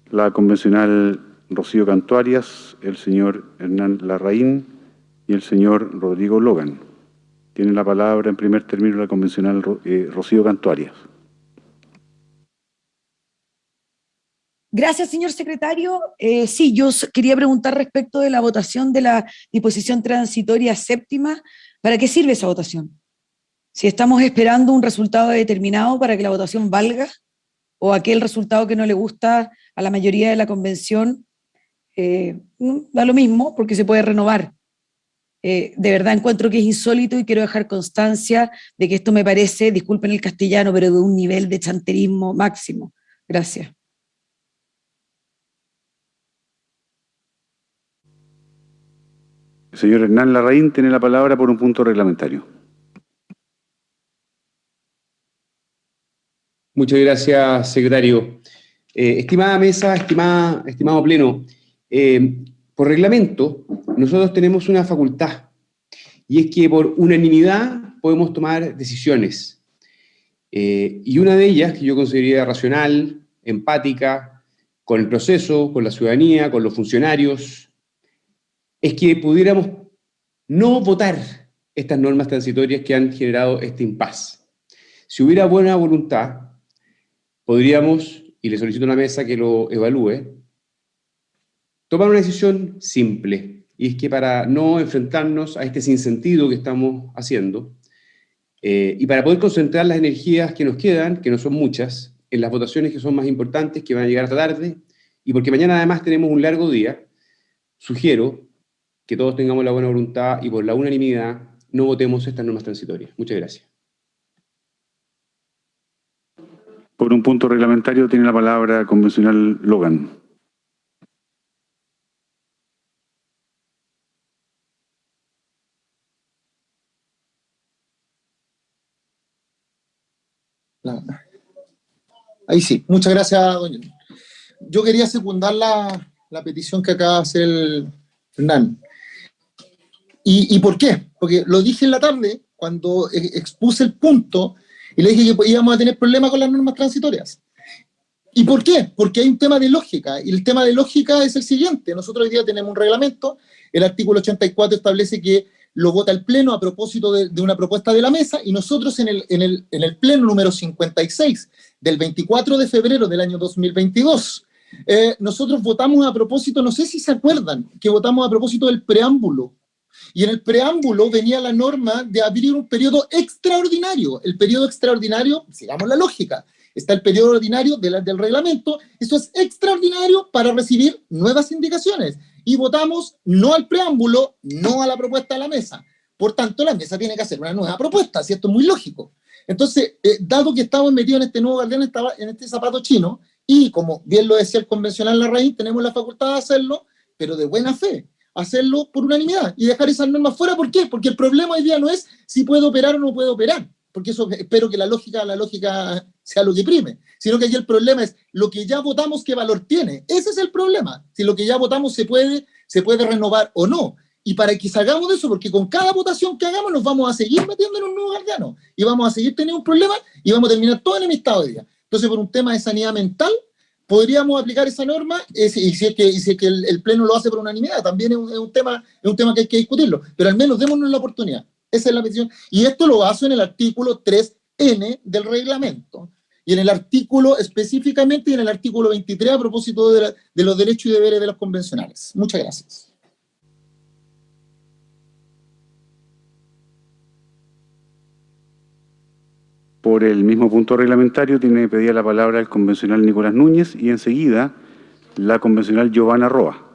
la convencional Rocío Canto Arias, el señor Hernán Larraín y el señor Rodrigo Logan. Tiene la palabra en primer término la convencional Rocío Canto Arias.
Gracias, señor secretario. Sí, yo quería preguntar respecto de la votación de la disposición transitoria séptima. ¿Para qué sirve esa votación? Si estamos esperando un resultado determinado para que la votación valga, o aquel resultado que no le gusta a la mayoría de la convención, da lo mismo porque se puede renovar. De verdad encuentro que es insólito y quiero dejar constancia de que esto me parece, disculpen el castellano, pero de un nivel de chanterismo máximo. Gracias.
El señor Hernán Larraín tiene la palabra por un punto reglamentario.
Muchas gracias, secretario. Estimada mesa, estimado pleno, por reglamento nosotros tenemos una facultad y es que por unanimidad podemos tomar decisiones. Y una de ellas, que yo consideraría racional, empática, con el proceso, con la ciudadanía, con los funcionarios, es que pudiéramos no votar estas normas transitorias que han generado este impasse. Si hubiera buena voluntad, podríamos, y le solicito a la mesa que lo evalúe, tomar una decisión simple, y es que para no enfrentarnos a este sinsentido que estamos haciendo, y para poder concentrar las energías que nos quedan, que no son muchas, en las votaciones que son más importantes, que van a llegar hasta tarde, y porque mañana además tenemos un largo día, sugiero que todos tengamos la buena voluntad y por la unanimidad no votemos estas normas transitorias. Muchas gracias.
Por un punto reglamentario tiene la palabra convencional Logan.
Ahí sí, muchas gracias, doña. Yo quería secundar la petición que acaba de hacer el Hernán. ¿Y por qué? Porque lo dije en la tarde, cuando expuse el punto, y le dije que íbamos a tener problemas con las normas transitorias. ¿Y por qué? Porque hay un tema de lógica, y el tema de lógica es el siguiente. Nosotros hoy día tenemos un reglamento, el artículo 84 establece que lo vota el Pleno a propósito de una propuesta de la mesa, y nosotros en el Pleno número 56 del 24 de febrero del año 2022, nosotros votamos a propósito, no sé si se acuerdan, que votamos a propósito del preámbulo. Y en el preámbulo venía la norma de abrir un periodo extraordinario. El periodo extraordinario, sigamos la lógica, está el periodo ordinario del reglamento, esto es extraordinario para recibir nuevas indicaciones. Y votamos no al preámbulo, no a la propuesta de la mesa. Por tanto, la mesa tiene que hacer una nueva propuesta, si esto es muy lógico. Entonces, dado que estamos metidos en este nuevo guardián, en este zapato chino, y como bien lo decía el convencional Larraín, tenemos la facultad de hacerlo, pero de buena fe, hacerlo por unanimidad y dejar esas normas fuera. ¿Por qué? Porque el problema hoy día no es si puedo operar o no puedo operar, porque eso espero que la lógica sea lo que prime, sino que aquí el problema es lo que ya votamos, ¿qué valor tiene? Ese es el problema, si lo que ya votamos se puede renovar o no. Y para que salgamos de eso, porque con cada votación que hagamos nos vamos a seguir metiendo en un nuevo guardiano y vamos a seguir teniendo un problema y vamos a terminar todo enemistado hoy día. Entonces, por un tema de sanidad mental, podríamos aplicar esa norma, y si es que el Pleno lo hace por unanimidad, también es un tema que hay que discutirlo, pero al menos démonos la oportunidad. Esa es la petición. Y esto lo baso en el artículo 3N del reglamento, y en el artículo específicamente, y en el artículo 23 a propósito de los derechos y deberes de los convencionales. Muchas gracias.
Por el mismo punto reglamentario tiene pedida la palabra el convencional Nicolás Núñez y enseguida la convencional Giovanna Roa.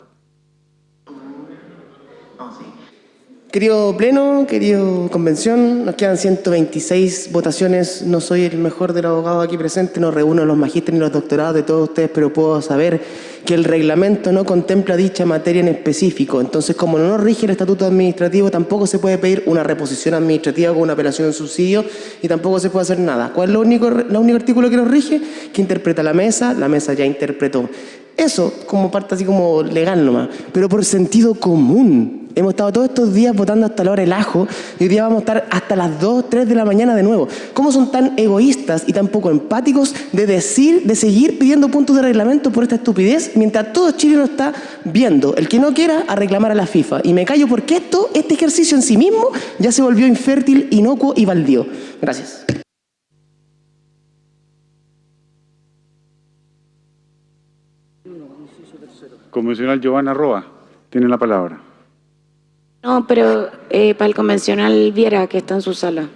Querido Pleno, querido Convención, nos quedan 126 votaciones. No soy el mejor de los abogados aquí presentes, no reúno los magísteres ni los doctorados de todos ustedes, pero puedo saber que el reglamento no contempla dicha materia en específico. Entonces, como no nos rige el estatuto administrativo, tampoco se puede pedir una reposición administrativa con una apelación en subsidio y tampoco se puede hacer nada. ¿Cuál es el único artículo que nos rige? Que interpreta la mesa ya interpretó. Eso como parte así como legal nomás, pero por sentido común. Hemos estado todos estos días votando hasta la hora del ajo y hoy día vamos a estar hasta las 2, 3 de la mañana de nuevo. ¿Cómo son tan egoístas y tan poco empáticos de seguir pidiendo puntos de reglamento por esta estupidez mientras todo Chile nos está viendo? El que no quiera a reclamar a la FIFA. Y me callo porque este ejercicio en sí mismo ya se volvió infértil, inocuo y baldío. Gracias.
Convencional Giovanna Roa, tiene la palabra.
No, pero para el convencional Viera, que está en su sala.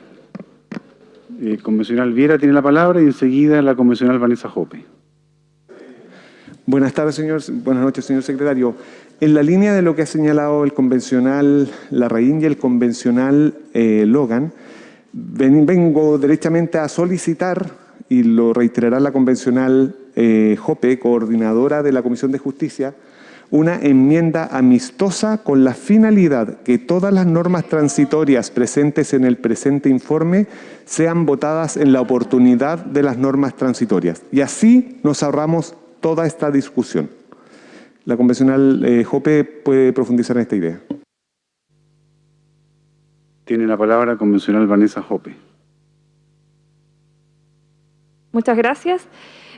Convencional Viera tiene la palabra y enseguida la convencional Vanessa Jope.
Buenas tardes, buenas noches, señor secretario. En la línea de lo que ha señalado el convencional Larraín y el convencional Logan, vengo derechamente a solicitar, y lo reiterará la convencional Jope, coordinadora de la Comisión de Justicia, una enmienda amistosa con la finalidad que todas las normas transitorias presentes en el presente informe sean votadas en la oportunidad de las normas transitorias. Y así nos ahorramos toda esta discusión. La convencional Jope puede profundizar en esta idea.
Tiene la palabra convencional Vanessa Jope.
Muchas gracias.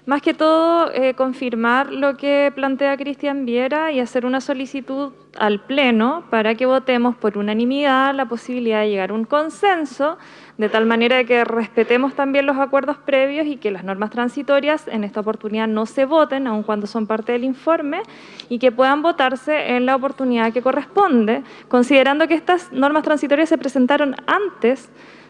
Más que todo, confirmar lo que plantea Cristian Viera y hacer una solicitud al Pleno para que votemos por unanimidad la posibilidad de llegar a un consenso, de tal manera que respetemos también los acuerdos previos y que las normas transitorias en esta oportunidad no se voten, aun cuando son parte del informe, y que puedan votarse en la oportunidad que corresponde, considerando que estas normas transitorias se presentaron antes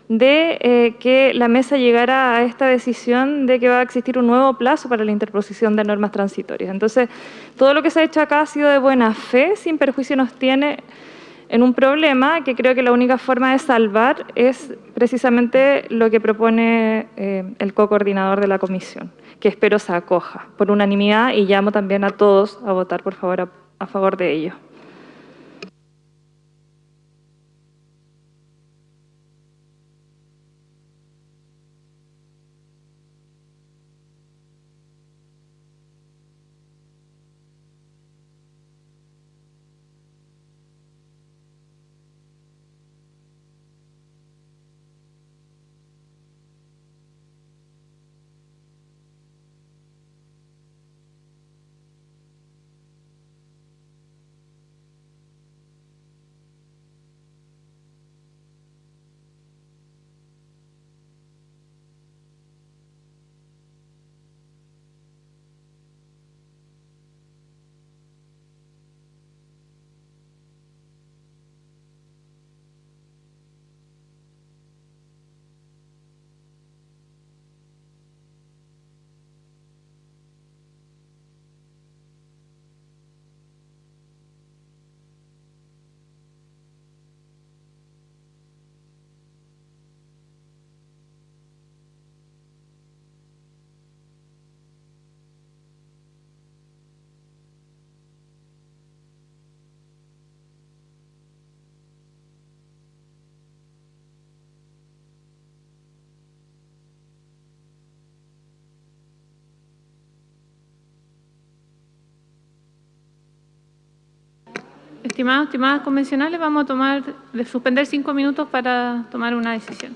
de que la mesa llegara a esta decisión de que va a existir un nuevo plazo para la interposición de normas transitorias. Entonces, todo lo que se ha hecho acá ha sido de buena fe, sin perjuicio nos tiene en un problema que creo que la única forma de salvar es precisamente lo que propone el co-coordinador de la comisión, que espero se acoja por unanimidad y llamo también a todos a votar, por favor, a favor de ello. Estimados, estimadas convencionales, vamos a suspender 5 minutos para tomar una decisión.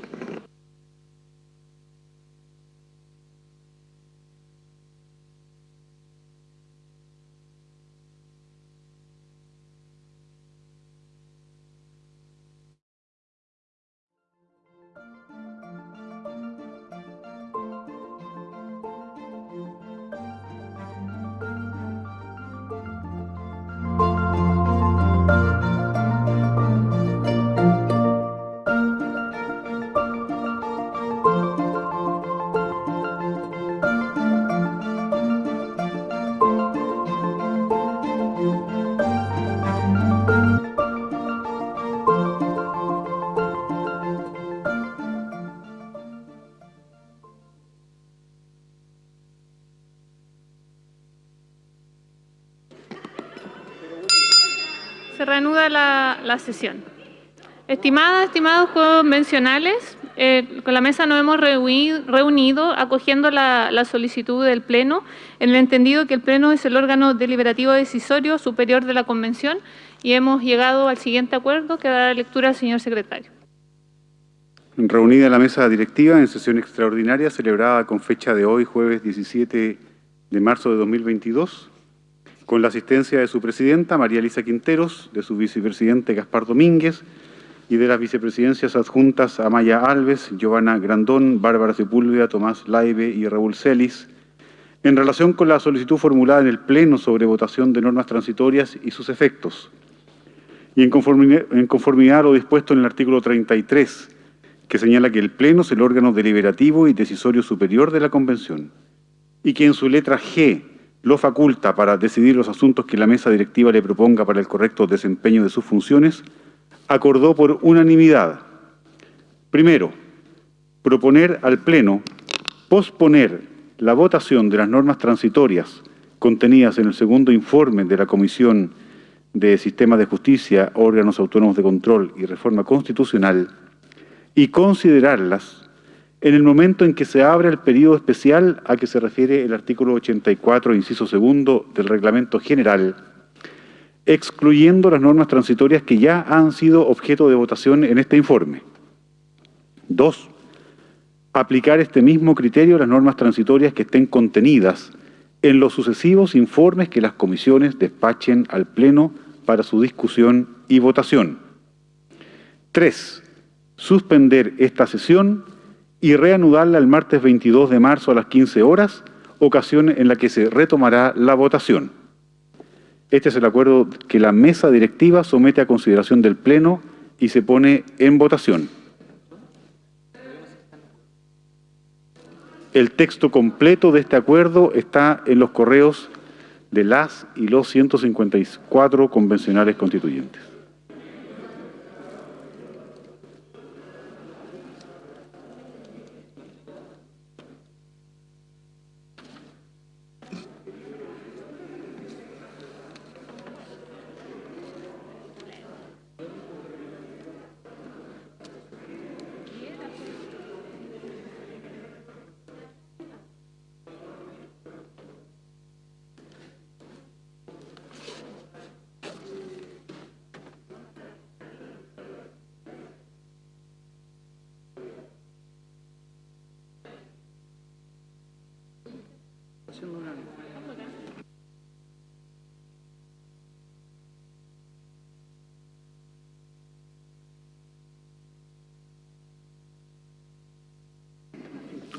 Se reanuda la sesión. Estimadas, estimados convencionales, con la mesa nos hemos reunido acogiendo la solicitud del Pleno, en el entendido que el Pleno es el órgano deliberativo decisorio superior de la Convención y hemos llegado al siguiente acuerdo que dará lectura al señor secretario.
Reunida la mesa directiva en sesión extraordinaria celebrada con fecha de hoy, jueves 17 de marzo de 2022, con la asistencia de su presidenta, María Elisa Quinteros, de su vicepresidente, Gaspar Domínguez, y de las vicepresidencias adjuntas Amaya Alves, Giovanna Grandón, Bárbara Sepúlveda, Tomás Laibe y Raúl Celis, En relación con la solicitud formulada en el Pleno sobre votación de normas transitorias y sus efectos, y en conformidad a lo dispuesto en el artículo 33, que señala que el Pleno es el órgano deliberativo y decisorio superior de la Convención, y que en su letra G lo faculta para decidir los asuntos que la mesa directiva le proponga para el correcto desempeño de sus funciones, acordó por unanimidad, primero, proponer al Pleno posponer la votación de las normas transitorias contenidas en el segundo informe de la Comisión de Sistemas de Justicia, Órganos Autónomos de Control y Reforma Constitucional y considerarlas en el momento en que se abra el periodo especial a que se refiere el artículo 84, inciso segundo del Reglamento General, excluyendo las normas transitorias que ya han sido objeto de votación en este informe. 2. Aplicar este mismo criterio a las normas transitorias que estén contenidas en los sucesivos informes que las comisiones despachen al Pleno para su discusión y votación. 3. Suspender esta sesión y reanudarla el martes 22 de marzo a las 15 horas, ocasión en la que se retomará la votación. Este es el acuerdo que la mesa directiva somete a consideración del Pleno y se pone en votación. El texto completo de este acuerdo está en los correos de las y los 154 convencionales constituyentes.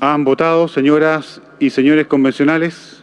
¿Han votado, señoras y señores convencionales?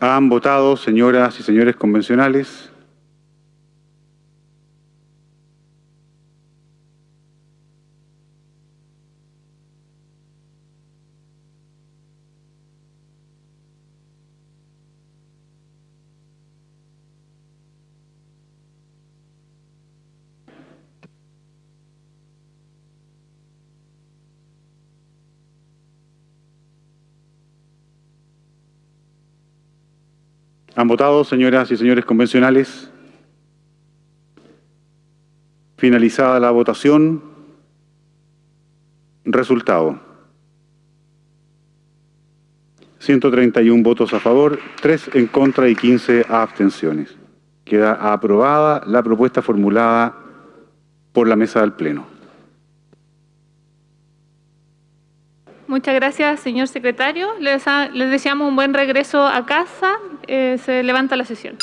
¿Han votado, señoras y señores convencionales? ¿Han votado, señoras y señores convencionales? Finalizada la votación, resultado. 131 votos a favor, 3 en contra y 15 abstenciones. Queda aprobada la propuesta formulada por la mesa del Pleno.
Muchas gracias, señor secretario. Les deseamos un buen regreso a casa. Se levanta la sesión.